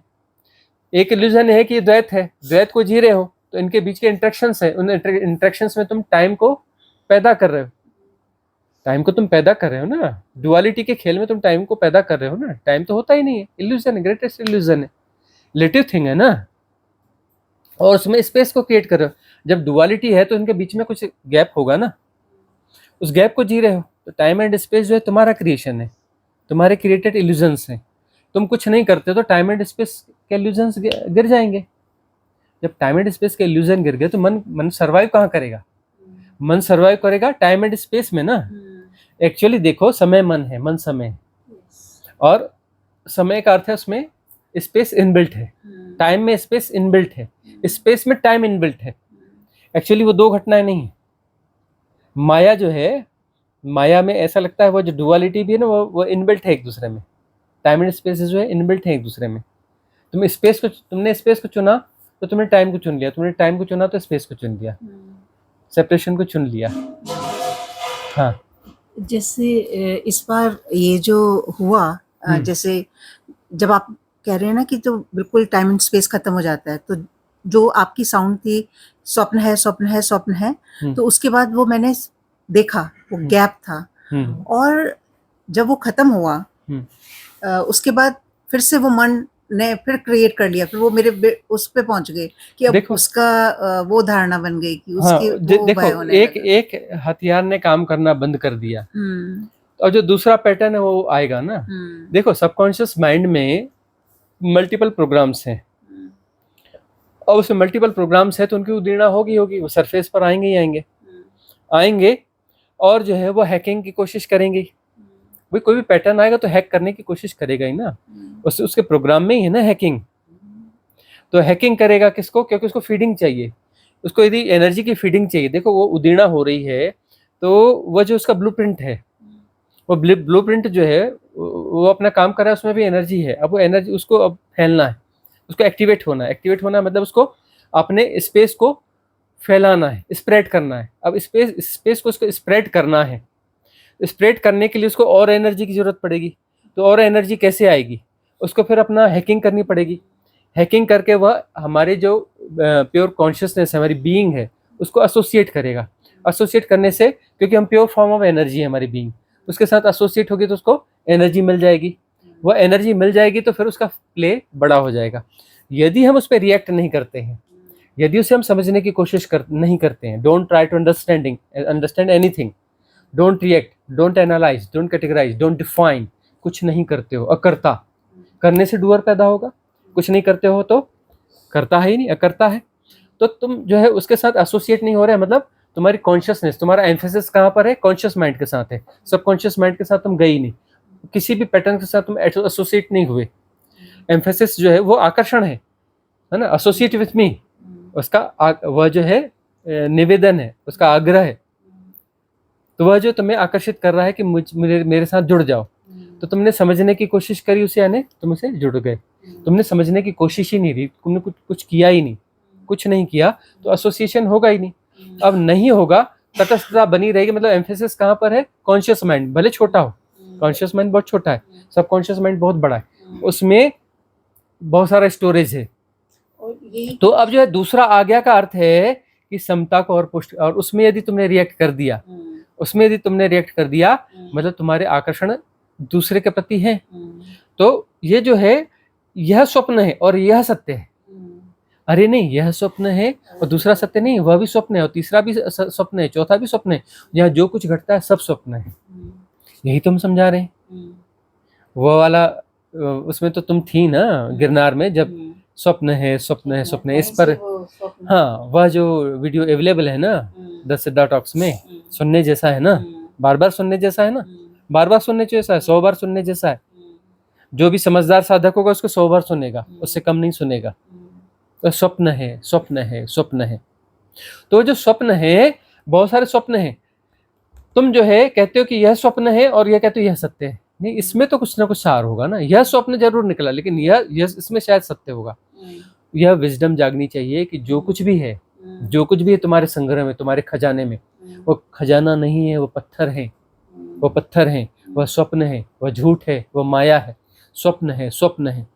एक इल्यूजन है कि द्वैत है, द्वैत को जी रहे हो तो इनके बीच के इंटरेक्शंस है, उन इंटरेक्शंस में तुम टाइम को पैदा कर रहे हो, टाइम को तुम पैदा कर रहे हो ना, डुअलिटी के खेल में तुम टाइम को पैदा कर रहे हो ना, टाइम तो होता ही नहीं है, इल्यूजन है, ग्रेटेस्ट इल्यूजन है, रिलेटिव थिंग है ना, और उसमें स्पेस को क्रिएट कर रहे हो। जब डुअलिटी है तो इनके बीच में कुछ गैप होगा ना, उस गैप को जी रहे हो, तो टाइम एंड स्पेस जो है तुम्हारा क्रिएशन है, तुम्हारे क्रिएटेड इल्यूजन्स हैं, तुम कुछ नहीं करते तो टाइम एंड स्पेस के इल्यूजन्स गिर जाएंगे। जब टाइम एंड स्पेस के इल्यूजन गिर गए तो मन सर्वाइव कहाँ करेगा? मन सर्वाइव करेगा टाइम एंड स्पेस में ना। एक्चुअली देखो, समय मन है, मन समय है, और समय का अर्थ है उसमें स्पेस इनबिल्ट है, टाइम में स्पेस इनबिल्ट है, स्पेस में टाइम इनबिल्ट है। एक्चुअली वो दो घटनाएं नहीं है। माया जो है, माया में ऐसा लगता है वो जो डुअलिटी भी है ना, वो इनबिल्ट है एक दूसरे में, टाइम एंड स्पेस जो है इनबिल्ट है एक दूसरे में। तुमने स्पेस को चुना तो तुमने टाइम को चुन लिया, तुमने टाइम को चुना तो स्पेस को चुन लिया, सेपरेशन को चुन लिया। हाँ, जैसे इस बार ये जो हुआ, जैसे जब आप कह रहे हैं ना कि तो बिल्कुल टाइम एंड स्पेस खत्म हो जाता है, तो जो आपकी साउंड थी स्वप्न है स्वप्न है स्वप्न है, तो उसके बाद वो मैंने देखा वो गैप था, और जब वो खत्म हुआ उसके बाद फिर से वो मन ने फिर क्रिएट कर लिया, फिर वो मेरे उस पे पहुंच गए कि अब उसका वो धारणा बन गई कि उसके वो देखो, एक हथियार ने काम करना बंद कर दिया, और जो दूसरा पैटर्न है वो आएगा ना। देखो, सबकॉन्शियस माइंड में मल्टीपल प्रोग्राम्स हैं, और उसमें मल्टीपल प्रोग्राम्स है तो उनकी उदीर्णा होगी, वो सरफेस पर आएंगे ही आएंगे, और जो है वो हैकिंग की कोशिश करेंगे। भाई कोई भी पैटर्न आएगा तो हैक करने की कोशिश करेगा ही ना, उसके प्रोग्राम में ही है ना हैकिंग। तो हैकिंग करेगा किसको? क्योंकि उसको फीडिंग चाहिए, उसको यदि एनर्जी की फीडिंग चाहिए। देखो, वो उदीर्णा हो रही है तो वह जो उसका ब्लूप्रिंट है, वो ब्लूप्रिंट जो है वो अपना काम कर रहा है, उसमें भी एनर्जी है। अब वो एनर्जी उसको अब फैलना है, उसको एक्टिवेट होना है। एक्टिवेट होना मतलब उसको अपने स्पेस को फैलाना है, स्प्रेड करना है। अब स्पेस को उसको स्प्रेड करना है, स्प्रेड करने के लिए उसको और एनर्जी की जरूरत पड़ेगी। तो और एनर्जी कैसे आएगी? उसको फिर अपना हैकिंग करनी पड़ेगी। हैकिंग करके वह हमारे जो प्योर कॉन्शियसनेस है, हमारी बीइंग है, उसको एसोसिएट करेगा। एसोसिएट करने से, क्योंकि हम प्योर फॉर्म ऑफ एनर्जी है हमारी बीइंग, उसके साथ एसोसिएट होगी तो उसको एनर्जी मिल जाएगी। वह एनर्जी मिल जाएगी तो फिर उसका प्ले बड़ा हो जाएगा। यदि हम उस पर रिएक्ट नहीं करते हैं, यदि उसे हम समझने की कोशिश नहीं करते हैं, don't try to understand anything, don't react, don't analyse, don't categorise, don't define, कुछ नहीं करते हो, अकर्ता। करने से डूअर पैदा होगा, कुछ नहीं करते हो तो करता है ही नहीं, अकर्ता है। तो तुम जो है उसके साथ एसोसिएट नहीं हो रहे, मतलब तुम्हारी कॉन्शियसनेस, तुम्हारा एम्फेसिस कहाँ पर है? कॉन्शियस माइंड के साथ है। सबकॉन्शियस माइंड के साथ तुम गई नहीं, किसी भी पैटर्न के साथ तुम एसोसिएट नहीं हुए। एम्फेसिस जो है वो आकर्षण है ना, एसोसिएट विथ मी, उसका वह जो है निवेदन है, उसका आग्रह है। तो वह जो तुम्हें आकर्षित कर रहा है कि मेरे साथ जुड़ जाओ, तो तुमने समझने की कोशिश करी उसे, यानी तुम उसे जुड़ गए। तुमने समझने की कोशिश ही नहीं की, तुमने कुछ किया ही नहीं, कुछ नहीं किया तो एसोसिएशन होगा ही नहीं। अब नहीं होगा, तटस्थता बनी रहेगी। मतलब एम्फेसिस कहाँ पर है? कॉन्शियस माइंड, भले छोटा हो, कॉन्शियस माइंड बहुत छोटा है, सबकॉन्शियस माइंड बहुत बड़ा है, उसमें बहुत सारा स्टोरेज है। तो अब जो है दूसरा आज्ञा का अर्थ है कि समता को और पुष्ट, और उसमें यदि तुमने रिएक्ट कर दिया, मतलब तुम्हारे आकर्षण दूसरे के प्रति है। तो ये जो है, यह स्वप्न है और यह सत्य है। अरे नहीं, यह स्वप्न है और दूसरा सत्य नहीं, वह भी स्वप्न है और तीसरा भी स्वप्न है, चौथा भी स्वप्न है। यहाँ जो कुछ घटता है सब स्वप्न है, यही तुम समझा रहे हैं। वो वाला उसमें तो तुम थी ना गिरनार में, जब स्वप्न है स्वप्न है स्वप्न है, इस पर हाँ, वह जो वीडियो अवेलेबल है ना द सिद्धा टॉक्स में, सुनने जैसा है ना, बार बार सुनने जैसा है ना, बार बार सुनने जैसा है, 100 बार सुनने जैसा है। जो भी समझदार साधक होगा उसको 100 बार सुनेगा, उससे कम नहीं सुनेगा। तो स्वप्न है, स्वप्न है, स्वप्न है। तो जो स्वप्न है, बहुत सारे स्वप्न हैं। तुम जो है कहते हो कि यह स्वप्न है और यह कहते हो यह सत्य है। नहीं, इसमें तो कुछ ना कुछ सार होगा ना। यह स्वप्न जरूर निकला, लेकिन यह इसमें शायद सत्य होगा। यह विजडम जागनी चाहिए कि जो कुछ भी है, जो कुछ भी है तुम्हारे संग्रह में, तुम्हारे खजाने में, वो खजाना नहीं है, वो पत्थर है, वो पत्थर है, वह स्वप्न है, वह झूठ है, वह माया है। स्वप्न है, स्वप्न है।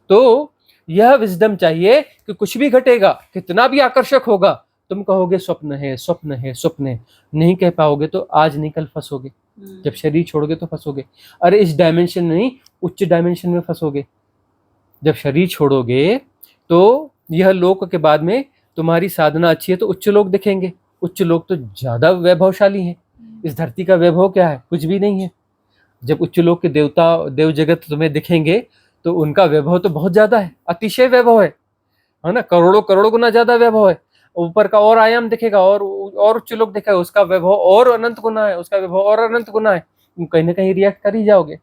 तो यह विजडम चाहिए कि कुछ भी घटेगा, कितना भी आकर्षक होगा, तुम कहोगे स्वप्न है, स्वप्न है, स्वप्न है। नहीं कह पाओगे तो आज नहीं कल फंसोगे। जब शरीर छोड़ोगे तो फंसोगे। अरे इस डायमेंशन नहीं, उच्च डायमेंशन में फंसोगे। जब शरीर छोड़ोगे तो यह लोक के बाद में तुम्हारी साधना अच्छी है तो उच्च लोक दिखेंगे। उच्च लोक तो ज्यादा वैभवशाली हैं। इस धरती का वैभव क्या है? कुछ भी नहीं है। जब उच्च लोक के देवता, देव जगत तुम्हें दिखेंगे तो उनका वैभव तो बहुत ज्यादा है, अतिशय वैभव है ना। करोड़ों करोड़ों गुना ज्यादा वैभव है। ऊपर का और आयाम दिखेगा, और उच्च लोक दिखेगा, उसका वैभव और अनंत गुना है, उसका वैभव और अनंत गुना है। तुम कहीं ना कहीं रिएक्ट कर ही जाओगे।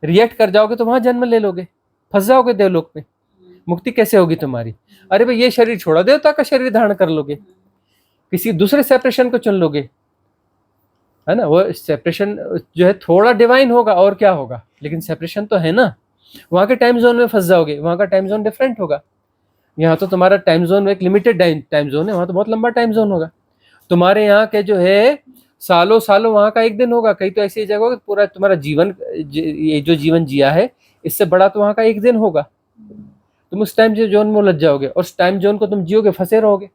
रिएक्ट कर जाओगे तो वहां जन्म ले लोगे, फंस जाओगे देवलोक में। मुक्ति कैसे होगी तुम्हारी? अरे भाई ये शरीर छोड़ा, देवता का शरीर धारण कर लोगे, किसी दूसरे सेपरेशन को चुन लोगे, है ना। वो सेपरेशन जो है थोड़ा डिवाइन होगा और क्या होगा, लेकिन सेपरेशन तो है ना। वहां के टाइम जोन में फंस जाओगे, वहां का टाइम जोन डिफरेंट होगा। यहाँ तो तुम्हारा टाइम जोन एक लिमिटेड टाइम जोन है, वहां तो बहुत लंबा टाइम जोन होगा। तुम्हारे यहाँ के जो है सालों सालों, वहां का एक दिन होगा। कहीं तो ऐसी जगह होगी पूरा तुम्हारा जीवन, ये जो जीवन जिया है इससे बड़ा तो वहां का एक दिन होगा। तुम उस टाइम जोन में उलझ जाओगे और उस टाइम जोन को तुम जियोगे, फंसे रहोगे।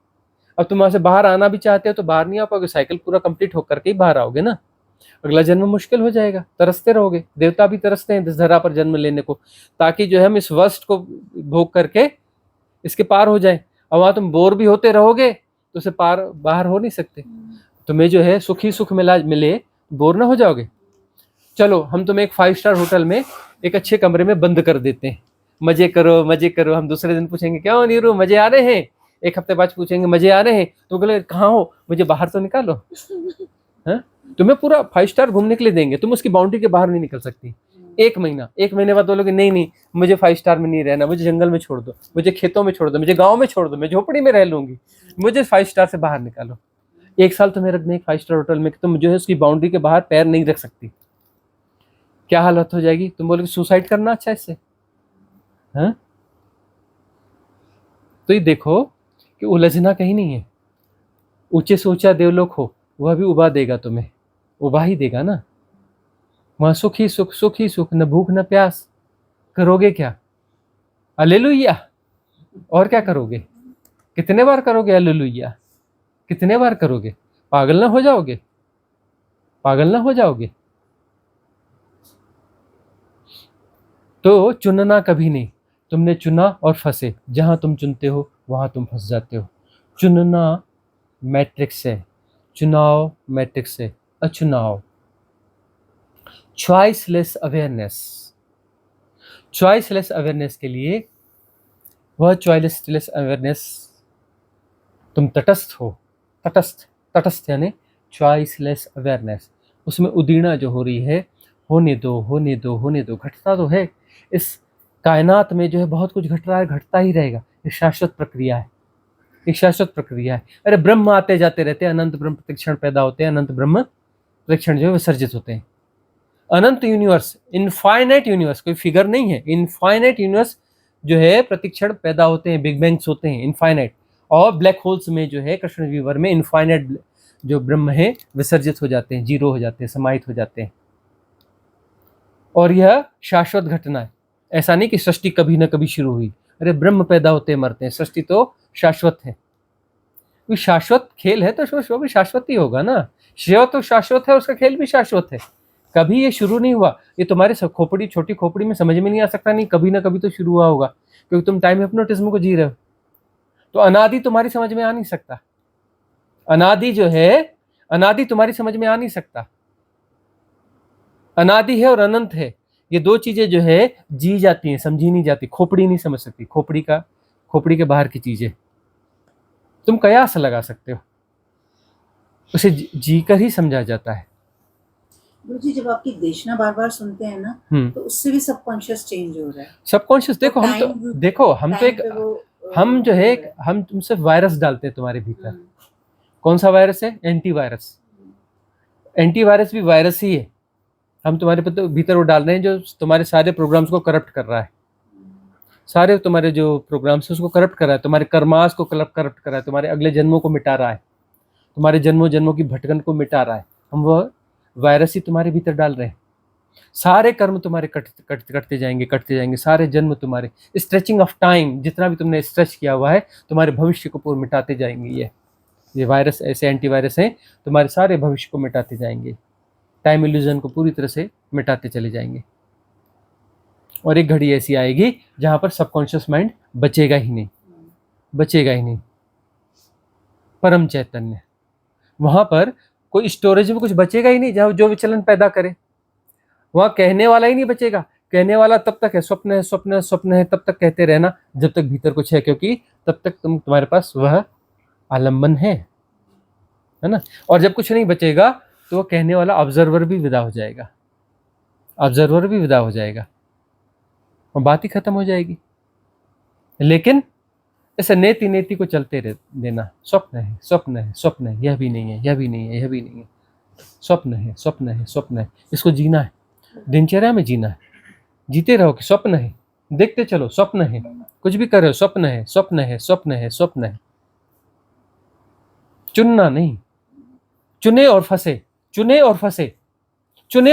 अब तुम वहां से बाहर आना भी चाहते हो तो बाहर नहीं आ पाओगे, साइकिल पूरा कंप्लीट होकर के ही बाहर आओगे ना। अगला जन्म मुश्किल हो जाएगा, तरसते रहोगे। देवता भी तरसते हैं इस धरा पर जन्म लेने को, ताकि जो है हम इस वस्त को भोग करके इसके पार हो जाए। और वहां तुम बोर भी होते रहोगे तो उसे पार बाहर हो नहीं सकते। तुम्हें जो है सुख ही सुख मिले, बोर ना हो जाओगे। चलो हम तुम्हें एक 5 स्टार होटल में एक अच्छे कमरे में बंद कर देते हैं, मजे करो मजे करो। हम दूसरे दिन पूछेंगे क्यों नीरू मजे आ रहे हैं, एक हफ्ते बाद पूछेंगे मजे आ रहे हैं, तो बोले कहाँ हो, मुझे बाहर तो निकालो। हाँ, तुम्हें पूरा 5 स्टार घूमने के लिए देंगे, तुम उसकी बाउंड्री के बाहर नहीं निकल सकती। एक महीने बाद बोलोगे नहीं नहीं मुझे 5 स्टार में नहीं रहना, मुझे जंगल में छोड़ दो, मुझे खेतों में छोड़ दो, मुझे गाँव में छोड़ दो, मैं झोपड़ी में रह लूंगी, मुझे 5 स्टार से बाहर निकालो। 1 साल तुम्हें रख दें एक 5 स्टार होटल में, तुम जो है उसकी बाउंड्री के बाहर पैर नहीं रख सकती। क्या हालत हो जाएगी? तुम बोलोगे सुसाइड करना अच्छा इससे। हाँ, तो ये देखो कि उलझना कहीं नहीं है। ऊंचे से ऊंचा देवलोक हो, वह भी उबा देगा तुम्हें, उबा ही देगा ना। वहां सुख ही सुख, सुख ही सुख, न भूख न प्यास। करोगे क्या? हालेलुया। और क्या करोगे? कितने बार करोगे हालेलुया? कितने बार करोगे? पागल ना हो जाओगे? पागल ना हो जाओगे? तो चुनना कभी नहीं। तुमने चुना और फंसे। जहां तुम चुनते हो वहां तुम फंस जाते हो। चुनना मैट्रिक्स है, चुनाव मैट्रिक्स है, अचुनाव। चॉइसलेस अवेयरनेस, चॉइसलेस अवेयरनेस के लिए, वह चॉइसलेस अवेयरनेस, तुम तटस्थ हो, तटस्थ, तटस्थ यानी चॉइसलेस अवेयरनेस। उसमें उदीर्णा जो हो रही है, होने दो होने दो होने दो। घटता तो है इस कायनात में, जो है बहुत कुछ घट रहा है, घटता ही रहेगा। एक शाश्वत प्रक्रिया है, एक शाश्वत प्रक्रिया है। अरे ब्रह्म आते जाते रहते हैं, अनंत ब्रह्म प्रतिक्षण पैदा होते हैं, अनंत ब्रह्म प्रतिक्षण जो है विसर्जित होते हैं। अनंत यूनिवर्स, इनफाइनाइट यूनिवर्स, कोई फिगर नहीं है, इनफाइनाइट यूनिवर्स जो है प्रतिक्षण पैदा होते हैं, बिग बैंग्स होते हैं, इनफाइनाइट। और ब्लैक होल्स में जो है कृष्ण व्यूवर में इनफाइनाइट जो ब्रह्म है विसर्जित हो जाते हैं, जीरो हो जाते हैं, समाहित हो जाते हैं। और यह शाश्वत घटना है। ऐसा नहीं कि सृष्टि कभी ना कभी शुरू हुई। अरे ब्रह्म पैदा होते हैं, मरते हैं, सृष्टि तो शाश्वत है। शाश्वत खेल है तो शो भी शाश्वत ही होगा ना। शिव तो शाश्वत है, उसका खेल भी शाश्वत है। कभी ये शुरू नहीं हुआ। ये तुम्हारे सब खोपड़ी, छोटी खोपड़ी में समझ में नहीं आ सकता, नहीं कभी ना कभी तो शुरू हुआ होगा, क्योंकि तुम टाइम हिप्नोटिज्म को जी रहे हो। तो अनादि तुम्हारी समझ में आ नहीं सकता। अनादि जो है, अनादि तुम्हारी समझ में आ नहीं सकता। अनादि है और अनंत है, ये दो चीजें जो है जी जाती हैं, समझी नहीं जाती। खोपड़ी नहीं समझ सकती, खोपड़ी के बाहर की चीजें तुम कयास लगा सकते हो, उसे जी कर ही समझा जाता है। गुरुजी जब आपकी देशना बार-बार सुनते हैं ना, तो उससे भी सबकॉन्शियस चेंज हो रहा है। सबकॉन्शियस तो देखो, हम तो टाइम देखो हम तो टाइम एक पे वो हम जो हो है रहा है। हम तुमसे वायरस डालते हैं तुम्हारे भीतर। हुँ, कौन सा वायरस है? एंटीवायरस। एंटीवायरस भी वायरस ही है। हम तुम्हारे भीतर वो डाल रहे हैं जो तुम्हारे सारे प्रोग्राम्स को करप्ट कर रहा है। सारे तुम्हारे जो प्रोग्राम्स है उसको करप्ट कर रहा है, तुम्हारे कर्मास को करप्ट कर रहा है, तुम्हारे अगले जन्मों को मिटा रहा है, तुम्हारे जन्मों जन्मों की भटकन को मिटा रहा है। हम वह वायरस ही तुम्हारे भीतर डाल रहे हैं। सारे कर्म तुम्हारे कटते जाएंगे, सारे जन्म तुम्हारे, स्ट्रेचिंग ऑफ टाइम, जितना भी तुमने स्ट्रेच किया हुआ है तुम्हारे भविष्य को पूर्ण मिटाते जाएंगे। ये वायरस ऐसे एंटीवायरस हैं, तुम्हारे सारे भविष्य को मिटाते जाएंगे, टाइम इल्यूजन को पूरी तरह से मिटाते चले जाएंगे। और एक घड़ी ऐसी आएगी जहां पर सबकॉन्शियस माइंड बचेगा ही नहीं। परम चैतन्य, वहां पर कोई स्टोरेज में कुछ बचेगा ही नहीं जहां जो विचलन पैदा करे। वहां कहने वाला ही नहीं बचेगा। कहने वाला तब तक है, स्वप्न है स्वप्न है स्वप्न है, तब तक कहते रहना जब तक भीतर कुछ है, क्योंकि तब तक तुम्हारे पास वह आलम्बन है ना। और जब कुछ नहीं बचेगा तो वह कहने वाला ऑब्जर्वर भी विदा हो जाएगा और बात ही खत्म हो जाएगी। लेकिन ऐसे नेति को चलते देना, स्वप्न है, यह भी नहीं है, स्वप्न है, इसको जीना है, दिनचर्या में जीना है, जीते रहो कि स्वप्न है, देखते चलो स्वप्न है, कुछ भी कर रहे हो स्वप्न है। चुनना नहीं, चुने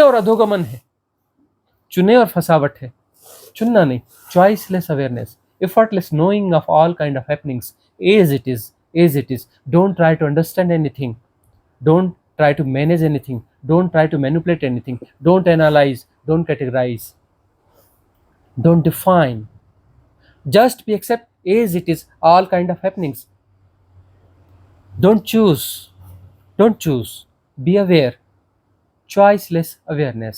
और अधोगमन है, चुने और फसावट है, चुनना नहीं। Choiceless awareness, effortless knowing of all kind of happenings as it is. Don't try to understand anything, don't try to manage anything, don't try to manipulate anything, don't analyze, don't categorize, don't define, just be accept as it is all kind of happenings. Don't choose, be aware, choiceless awareness.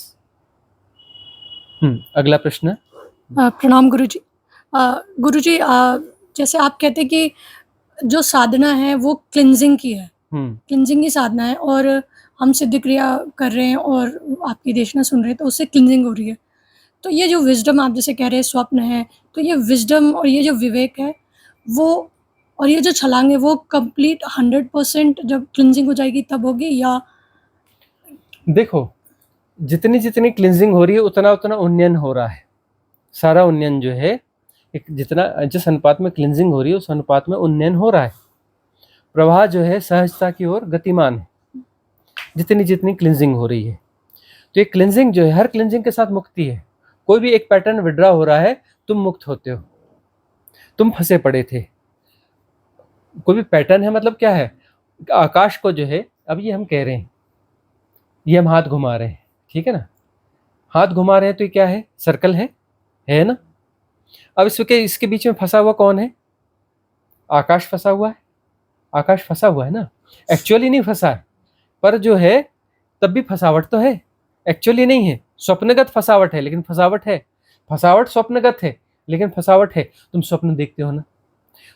अगला प्रश्न। प्रणाम गुरुजी। गुरुजी, जैसे आप कहते हैं कि जो साधना है वो क्लिनजिंग की है, क्लिनजिंग की साधना है, और हम सिद्ध क्रिया कर रहे हैं और आपकी देशना सुन रहे हैं तो उससे क्लिनजिंग हो रही है। तो ये जो विजडम आप जैसे कह रहे हैं स्वप्न है, तो ये विजडम और ये जो विवेक है वो, और ये जो छलांग है वो कंप्लीट 100% जब क्लिनजिंग हो जाएगी तब होगी, या? देखो, जितनी क्लिनजिंग हो रही है उतना उन्नयन हो रहा है। सारा उन्नयन जो है, एक जिस अनुपात में क्लिनजिंग हो रही है उस अनुपात में उन्नयन हो रहा है। प्रवाह जो है सहजता की ओर गतिमान है जितनी क्लिनजिंग हो रही है। तो ये क्लिनजिंग जो है, हर क्लिनजिंग के साथ मुक्ति है। कोई भी एक पैटर्न विड्रॉ हो रहा है, तुम मुक्त होते हो, तुम फंसे पड़े थे। कोई भी पैटर्न है मतलब क्या है? आकाश को जो है, अब ये हम कह रहे हैं, ये हम हाथ घुमा रहे हैं, ठीक है ना, हाथ घुमा रहे हैं तो ये क्या है? सर्कल है ना। अब इसके बीच में फंसा हुआ कौन है? आकाश फंसा हुआ है ना। एक्चुअली नहीं फंसा है, पर जो है तब भी फंसावट तो है, एक्चुअली नहीं है। स्वप्नगत फंसावट है लेकिन फंसावट है। फंसावट स्वप्नगत है लेकिन फंसावट है। तुम स्वप्न देखते हो ना,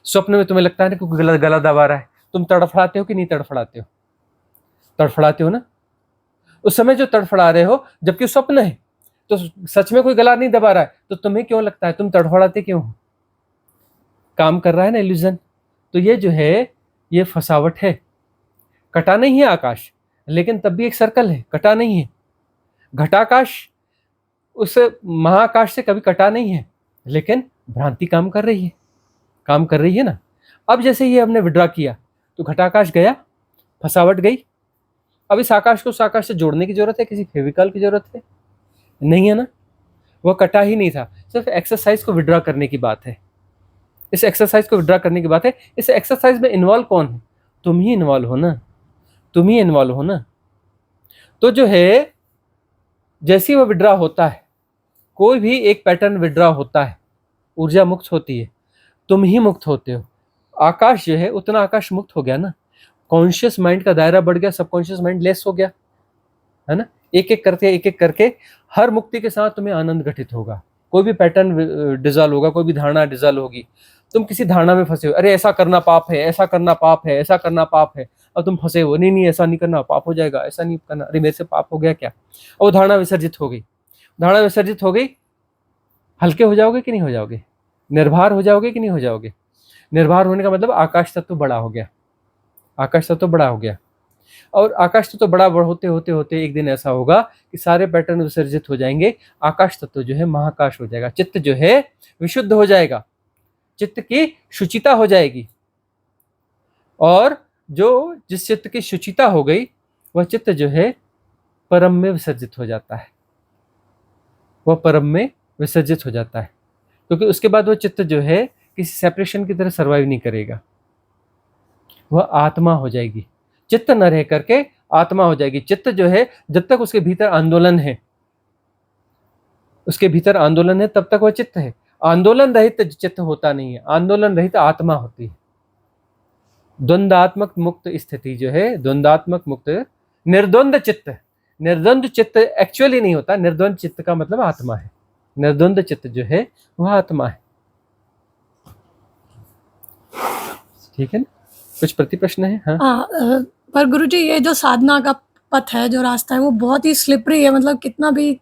स्वप्न में तुम्हें लगता है ना कोई गला दबा रहा है, तुम तड़फड़ाते हो कि नहीं तड़फड़ाते हो? तड़फड़ाते हो ना। उस समय जो तड़फड़ा रहे हो जबकि स्वप्न है, तो सच में कोई गला नहीं दबा रहा है, तो तुम्हें क्यों लगता है? तुम तड़फड़ाते क्यों हो? काम कर रहा है ना इल्यूजन। तो ये जो है ये फंसावट है। कटा नहीं है आकाश, लेकिन तब भी एक सर्कल है, कटा नहीं है। घटाकाश उस महाकाश से कभी कटा नहीं है, लेकिन भ्रांति काम कर रही है ना। अब जैसे ये हमने विड्रॉ किया तो घटाकाश गया, फंसावट गई। अब इस आकाश को उस आकाश से जोड़ने की जरूरत है, किसी फेविकॉल की जरूरत है? नहीं है ना। वो कटा ही नहीं था, सिर्फ एक्सरसाइज को विड्रॉ करने की बात है। इस एक्सरसाइज को विड्रॉ करने की बात है। इस एक्सरसाइज में इन्वॉल्व कौन है? तुम ही इन्वॉल्व हो ना। तो जो है जैसे वो विड्रॉ होता है, कोई भी एक पैटर्न विड्रॉ होता है, ऊर्जा मुक्त होती है, तुम ही मुक्त होते हो। आकाश जो है उतना आकाश मुक्त हो गया ना। कॉन्शियस माइंड का दायरा बढ़ गया, सबकॉन्शियस माइंड लेस हो गया, है ना। एक एक करके हर मुक्ति के साथ तुम्हें आनंद घटित होगा। कोई भी पैटर्न डिजॉल्व होगा, कोई भी धारणा डिजॉल्व होगी, तुम किसी धारणा में फंसे हो, अरे ऐसा करना पाप है, ऐसा करना पाप है, ऐसा करना पाप है, अब तुम फंसे हो, नहीं नहीं ऐसा नहीं करना, पाप हो जाएगा, ऐसा नहीं करना, अरे मेरे से पाप हो गया क्या, और वो धारणा विसर्जित हो गई। धारणा विसर्जित हो गई, हल्के हो जाओगे कि नहीं हो जाओगे, निर्भर हो जाओगे कि नहीं हो जाओगे। निर्भर होने का मतलब आकाश तत्व बड़ा हो गया, आकाश तत्व बड़ा हो गया। और आकाश तत्व बड़ा होते होते होते एक दिन ऐसा होगा कि सारे पैटर्न विसर्जित हो जाएंगे, आकाश तत्व जो है महाकाश हो जाएगा, चित्त जो है विशुद्ध हो जाएगा, चित्त की शुचिता हो जाएगी। और जो जिस चित्त की शुचिता हो गई वह चित्त जो है परम में विसर्जित हो जाता है, वह परम में विसर्जित हो जाता है, क्योंकि उसके बाद वह चित्त जो है किसी सेपरेशन की तरह सर्वाइव नहीं करेगा, वह आत्मा हो जाएगी, चित्त न रह करके आत्मा हो जाएगी। चित्त जो है जब तक उसके भीतर आंदोलन है, उसके भीतर आंदोलन है तब तक वह चित्त है। आंदोलन रहित चित्त होता नहीं है, आंदोलन रहित आत्मा होती है। द्वंद्वात्मक मुक्त स्थिति जो है, द्वंद्वात्मक मुक्त निर्द्वंद चित्त, निर्द्वंद चित्त एक्चुअली नहीं होता, निर्द्वंद चित्त का मतलब आत्मा है, निर्द्वंद चित्त जो है वह आत्मा है। ठीक है ना, कुछ प्रति प्रश्न है? हाँ पर गुरुजी ये जो साधना का पथ है, जो रास्ता है, वो बहुत ही स्लिपरी है, मतलब कितना भी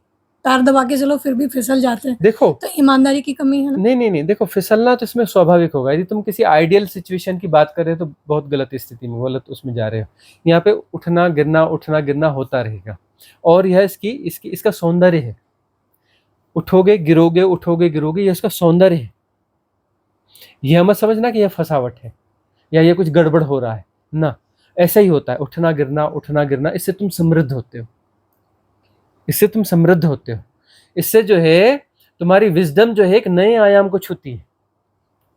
पैर दबा के चलो फिर भी फिसल जाते हैं। देखो तो ईमानदारी की कमी है ना? नहीं, देखो फिसलना तो इसमें स्वाभाविक होगा। यदि तुम किसी आइडियल सिचुएशन की बात कर रहे हो तो बहुत गलत स्थिति में, गलत उसमें जा रहे हो। यहाँ पे उठना गिरना होता रहेगा, और यह इसका सौंदर्य है। उठोगे गिरोगे, उठोगे गिरोगे, यह इसका सौंदर्य है। यह मत समझना कि यह फसावट है या ये कुछ गड़बड़ हो रहा है ना, ऐसा ही होता है। उठना गिरना, इससे तुम समृद्ध होते हो, इससे तुम समृद्ध होते हो। इससे जो है तुम्हारी विजडम जो है एक नए आयाम को छूती है,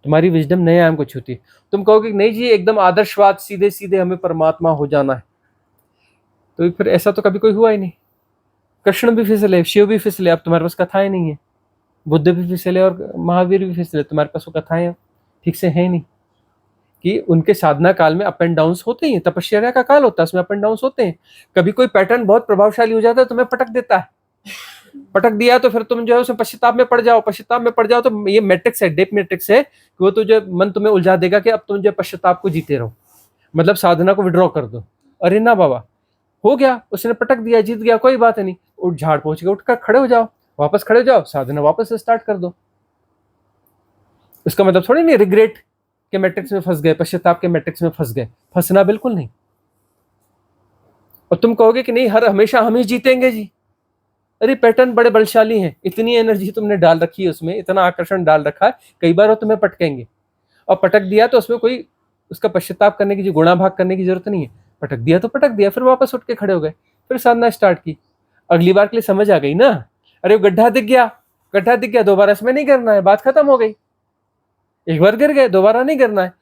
तुम्हारी विजडम नए आयाम को छूती है। तुम कहोगे नहीं जी एकदम आदर्शवाद, सीधे सीधे हमें परमात्मा हो जाना है, तो फिर ऐसा तो कभी कोई हुआ ही नहीं। कृष्ण भी फिसले, शिव भी फिसले, अब तुम्हारे पास कथाएं नहीं है। बुद्ध भी फिसले और महावीर भी फिसले, तुम्हारे पास वो कथाएं ठीक से है नहीं कि उनके साधना काल में अप एंड डाउन्स होते ही हैं। तपस्या का काल होता है, उसमें अप एंड डाउन्स होते हैं। कभी कोई पैटर्न बहुत प्रभावशाली हो जाता है, तुम्हें पटक देता है, पटक दिया तो फिर तुम जो है उसमें पश्चाताप में पड़ जाओ। तो ये मैट्रिक्स है, डेप मैट्रिक्स है कि वो तो जो मन तुम्हें उलझा देगा कि अब तुम जो पश्चाताप को जीते रहो, मतलब साधना को विड्रॉ कर दो। अरे ना बाबा, हो गया, उसने पटक दिया, जीत गया, कोई बात नहीं, उठ झाड़ पहुंच गया, उठकर खड़े हो जाओ, वापस खड़े हो जाओ, साधना वापस से स्टार्ट कर दो। इसका मतलब थोड़ी नहीं रिग्रेट के मैट्रिक्स में फंस गए, पश्चाताप के मैट्रिक्स में फंस गए, फंसना बिल्कुल नहीं। और तुम कहोगे कि नहीं हमेशा हम ही जीतेंगे जी, अरे पैटर्न बड़े बलशाली हैं, इतनी एनर्जी तुमने डाल रखी है उसमें, इतना आकर्षण डाल रखा है, कई बार वो तुम्हें पटकेंगे। और पटक दिया तो उसमें कोई उसका पश्चाताप करने की, जो गुणा भाग करने की जरूरत नहीं है। पटक दिया तो पटक दिया, फिर वापस उठ के खड़े हो गए, फिर साधना स्टार्ट की। अगली बार के लिए समझ आ गई ना, अरे वो गड्ढा दिख गया, दोबारा इसमें नहीं करना है, बात खत्म हो गई। एक बार गिर गए, दोबारा नहीं करना है,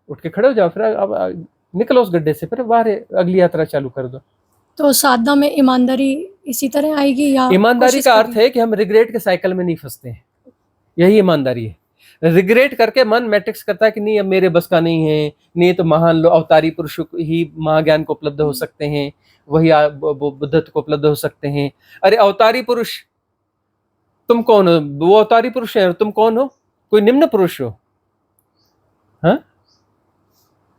उठ के खड़े हो जाओ, फिर अब निकलो उस गड्ढे से, फिर बाहर अगली यात्रा चालू कर दो। तो साधना में ईमानदारी इसी तरह आएगी, या ईमानदारी का अर्थ है कि हम रिग्रेट के साइकिल में नहीं फंसते हैं, यही ईमानदारी है। रिग्रेट करके मन मैट्रिक्स करता है कि नहीं अब मेरे बस का नहीं है, नहीं तो महान लोग अवतारी पुरुष ही महाज्ञान को उपलब्ध हो सकते हैं, वही बुद्धत्व को उपलब्ध हो सकते हैं। अरे अवतारी पुरुष तुम कौन हो? वो अवतारी पुरुष है, तुम कौन हो? कोई निम्न पुरुष हो? हाँ,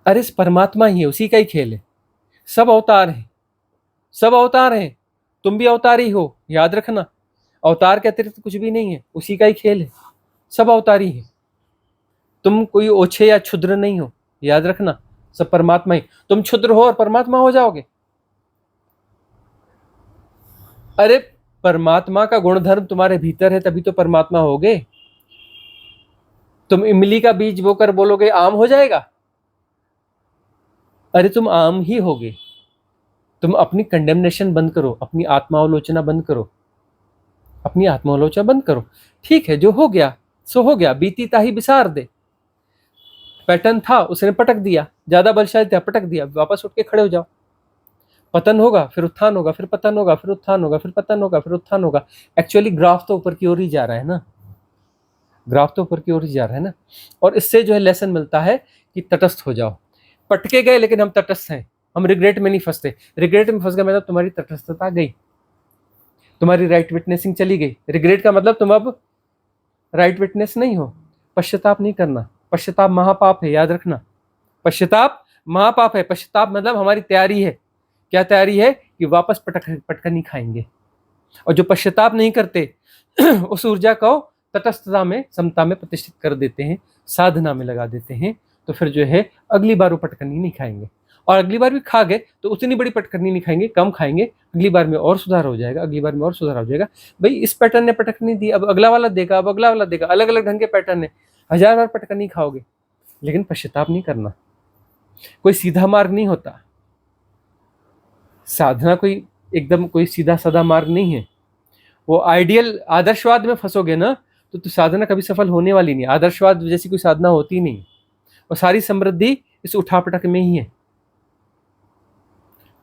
अरे परमात्मा ही है, उसी का ही खेल है। सब अवतार है, सब अवतार हैं, तुम भी अवतारी हो, याद रखना। अवतार के अतिरिक्त कुछ भी नहीं है, उसी का ही खेल है, सब अवतारी है। तुम कोई ओछे या क्षुद्र नहीं हो, याद रखना, सब परमात्मा ही। तुम क्षुद्र हो और परमात्मा हो जाओगे? अरे परमात्मा का गुणधर्म तुम्हारे भीतर है, तभी तो परमात्मा होगे। तुम इमली का बीज बोकर बोलोगे आम हो जाएगा? अरे तुम आम ही होगे। तुम अपनी कंडेमनेशन बंद करो, अपनी आत्मावलोचना बंद करो, अपनी आत्मावलोचना बंद करो। ठीक है, जो हो गया सो हो गया, बीती ताही बिसार दे। पैटर्न था, उसने पटक दिया, ज्यादा बलशाली था, पटक दिया, वापस उठ के खड़े हो जाओ। पतन होगा, फिर उत्थान होगा, फिर पतन होगा, फिर उत्थान होगा, फिर पतन होगा, फिर उत्थान होगा। एक्चुअली ग्राफ तो ऊपर की ओर ही जा रहा है ना, ग्राफ तो ऊपर की ओर ही जा रहा है ना। और इससे जो है लेसन मिलता है कि तटस्थ हो जाओ। पटके गए लेकिन हम तटस्थ हैं, हम रिग्रेट में नहीं फंसते। रिग्रेट में फंस गए मतलब तुम्हारी तटस्थता गई, तुम्हारी राइट विटनेसिंग चली गई। रिग्रेट का मतलब तुम अब राइट विटनेस नहीं हो, पश्चाताप नहीं करना, पश्चाताप महापाप है, याद रखना। पश्चाताप महापाप है। पश्चाताप मतलब हमारी तैयारी है। क्या तैयारी है? कि वापस पटकनी खाएंगे। और जो पश्चाताप नहीं करते उस ऊर्जा को तटस्थता में, समता में प्रतिष्ठित कर देते हैं, साधना में लगा देते हैं, तो फिर जो है अगली बार वो पटकनी नहीं खाएंगे। और अगली बार भी खा गए तो उतनी बड़ी पटकनी नहीं खाएंगे, कम खाएंगे। अगली बार में और सुधार हो जाएगा, अगली बार में और सुधार हो जाएगा। भाई इस पैटर्न ने पटकनी दी, अब अगला वाला देगा, अब अगला वाला देगा। अलग अलग ढंग के पैटर्न है, 1000 बार पटकनी खाओगे, लेकिन पश्चाताप नहीं करना। कोई सीधा मार्ग नहीं होता। साधना कोई एकदम कोई सीधा साधा मार्ग नहीं है। वो आइडियल आदर्शवाद में फंसोगे ना तो साधना कभी सफल होने वाली नहीं। आदर्शवाद जैसी कोई साधना होती नहीं। और सारी समृद्धि इस उठापटक में ही है।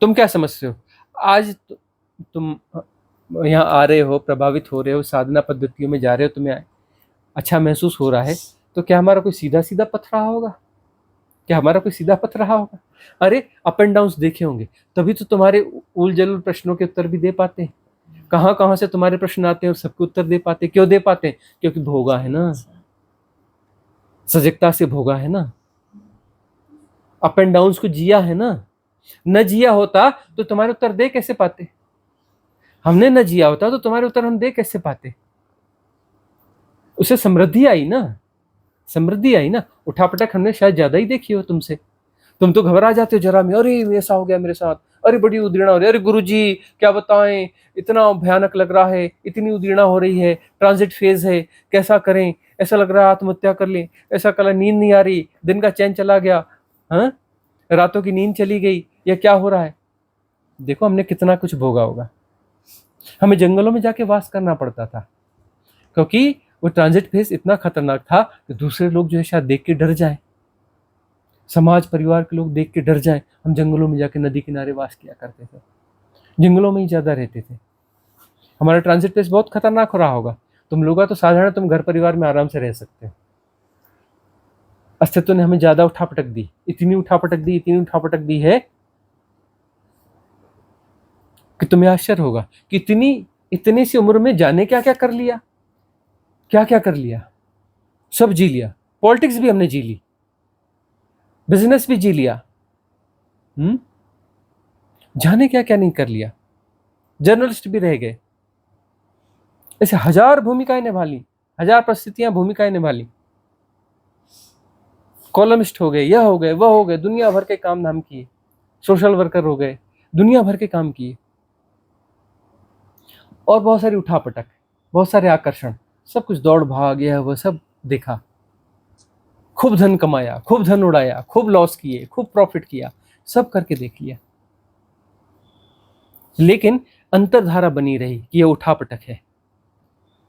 तुम क्या समझते हो? आज तुम यहाँ आ रहे हो, प्रभावित हो रहे हो, साधना पद्धतियों में जा रहे हो, तुम्हें अच्छा महसूस हो रहा है, तो क्या हमारा कोई सीधा सीधा पथ रहा होगा? क्या हमारा कोई सीधा पथ रहा होगा? अरे अप एंड डाउन्स देखे होंगे, तभी तो तुम्हारे उलझुल प्रश्नों के उत्तर भी दे पाते हैं। कहाँ कहाँ से तुम्हारे प्रश्न आते हैं और सबके उत्तर दे पाते हैं। क्यों दे पाते हैं? क्योंकि भोगा है ना, सजगता से भोगा है ना, अप एंड डाउन्स को जिया है ना। न जिया होता तो तुम्हारे उत्तर दे कैसे पाते? हमने न जिया होता तो तुम्हारे उत्तर हम दे कैसे पाते? उसे समृद्धि आई ना, समृद्धि आई ना। उठापटक हमने शायद ज्यादा ही देखी हो तुमसे। तुम तो घबरा जाते हो जरा में, अरे ऐसा हो गया मेरे साथ, अरे बड़ी उद्दीर्णा हो रही है, अरे गुरुजी क्या बताएं, इतना भयानक लग रहा है, इतनी उद्दीर्णा हो रही है, ट्रांजिट फेज है, कैसा करें, ऐसा लग रहा है आत्महत्या कर लें, ऐसा कल नींद नहीं आ रही, दिन का चैन चला गया, हाँ रातों की नींद चली गई, या क्या हो रहा है। देखो हमने कितना कुछ भोगा होगा। हमें जंगलों में जाके वास करना पड़ता था, क्योंकि वो ट्रांजिट फेज इतना खतरनाक था कि दूसरे लोग जो है शायद देख के डर जाए, समाज परिवार के लोग देख के डर जाए। हम जंगलों में जाके नदी किनारे वास किया करते थे, जंगलों में ही ज्यादा रहते थे। हमारा ट्रांजिट फेज बहुत खतरनाक हो रहा होगा। तुम लोग तो साधारण तुम घर परिवार में आराम से रह सकते हो। अस्तित्व ने हमें ज्यादा उठापटक दी, इतनी उठापटक दी, इतनी उठापटक दी है कि तुम्हें आश्चर्य होगा कि इतनी सी उम्र में जाने क्या क्या कर लिया, क्या क्या कर लिया। सब जी लिया, पॉलिटिक्स भी हमने जी ली, बिजनेस भी जी लिया, जाने क्या क्या नहीं कर लिया। जर्नलिस्ट भी रह गए, ऐसे 1000 भूमिकाएं निभा ली, 1000 परिस्थितियां भूमिकाएं निभा ली। कॉलमिस्ट हो गए, यह हो गए, वह हो गए, दुनिया भर के काम धाम किए, सोशल वर्कर हो गए, दुनिया भर के काम किए, और बहुत सारी उठापटक, बहुत सारे आकर्षण, सब कुछ दौड़ भाग, यह वह सब देखा। खूब धन कमाया, खूब धन उड़ाया, खूब लॉस किए, खूब प्रॉफिट किया, सब करके देख लिया। लेकिन अंतरधारा बनी रही कि यह उठापटक है,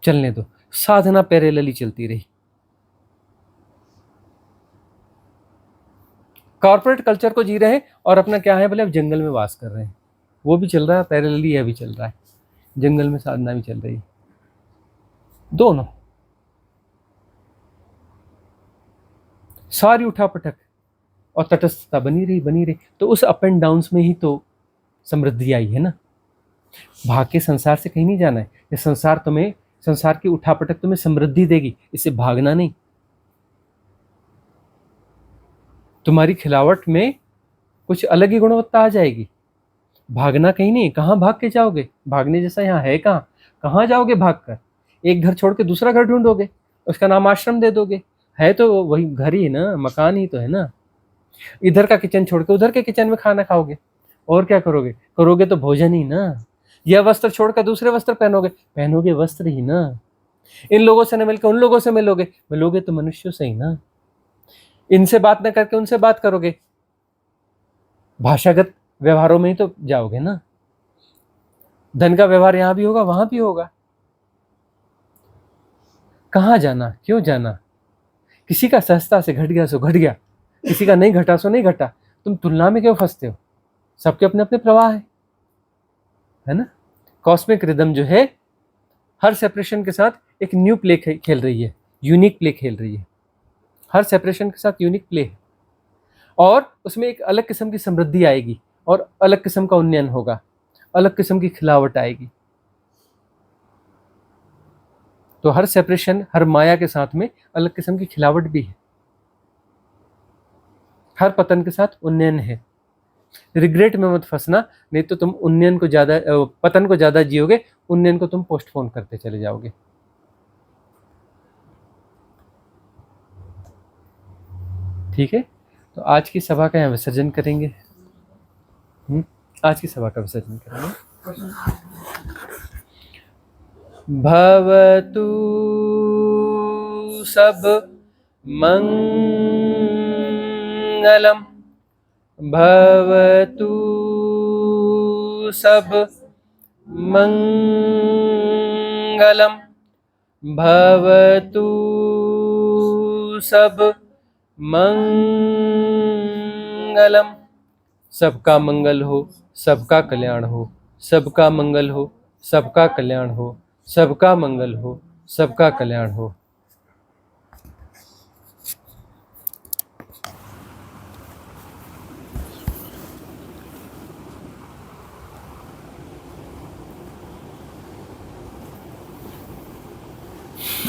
चलने दो। साधना पैरेलली चलती रही। कॉर्पोरेट कल्चर को जी रहे हैं और अपना क्या है बोले अब जंगल में वास कर रहे हैं। वो भी चल रहा है, पैरेलली यह भी चल रहा है, जंगल में साधना भी चल रही है, दोनों। सारी उठापटक और तटस्थता बनी रही। तो उस अप एंड डाउन्स में ही तो समृद्धि आई है ना। भाग के संसार से कहीं नहीं जाना है। ये संसार की उठापटक तुम्हें समृद्धि देगी, इससे भागना नहीं। तुम्हारी खिलावट में कुछ अलग ही गुणवत्ता आ जाएगी। भागना कहीं नहीं, कहाँ भाग के जाओगे? भागने जैसा यहाँ है कहाँ जाओगे भाग कर? एक घर छोड़ के दूसरा घर ढूंढोगे, उसका नाम आश्रम दे दोगे, है तो वही घर ही ना, मकान ही तो है ना। इधर का किचन छोड़ के उधर के किचन में खाना खाओगे, और क्या करोगे तो भोजन ही ना। यह वस्त्र छोड़कर दूसरे वस्त्र पहनोगे वस्त्र ही ना। इन लोगों से न मिलकर उन लोगों से मिलोगे तो मनुष्यों से ही ना। इनसे बात न करके उनसे बात करोगे, भाषागत व्यवहारों में ही तो जाओगे ना। धन का व्यवहार यहां भी होगा, वहां भी होगा। कहाँ जाना, क्यों जाना? किसी का सहजता से घट गया सो घट गया, किसी का नहीं घटा सो नहीं घटा। तुम तुलना में क्यों फंसते हो? सबके अपने अपने प्रवाह है ना। कॉस्मिक रिदम जो है हर सेपरेशन के साथ एक न्यू प्ले खेल रही है, यूनिक प्ले खेल रही है। हर सेपरेशन के साथ यूनिक प्ले है, और उसमें एक अलग किस्म की समृद्धि आएगी, और अलग किस्म का उन्नयन होगा, अलग किस्म की खिलावट आएगी। तो हर सेपरेशन, हर माया के साथ में अलग किस्म की खिलावट भी है। हर पतन के साथ उन्नयन है। रिग्रेट में मत फंसना, नहीं तो तुम पतन को ज़्यादा जियोगे, उन्नयन को तुम पोस्टपोन करते चले जाओगे। ठीक है, तो आज की सभा का यहाँ विसर्जन करेंगे। आज की सभा का विसर्जन करेंगे। भवतु सब मंगलम, भवतु सब मंगलम, भवतु सब मंगलम। सबका मंगल हो, सबका कल्याण हो, सबका मंगल हो, सबका कल्याण हो, सबका मंगल हो, सबका कल्याण हो।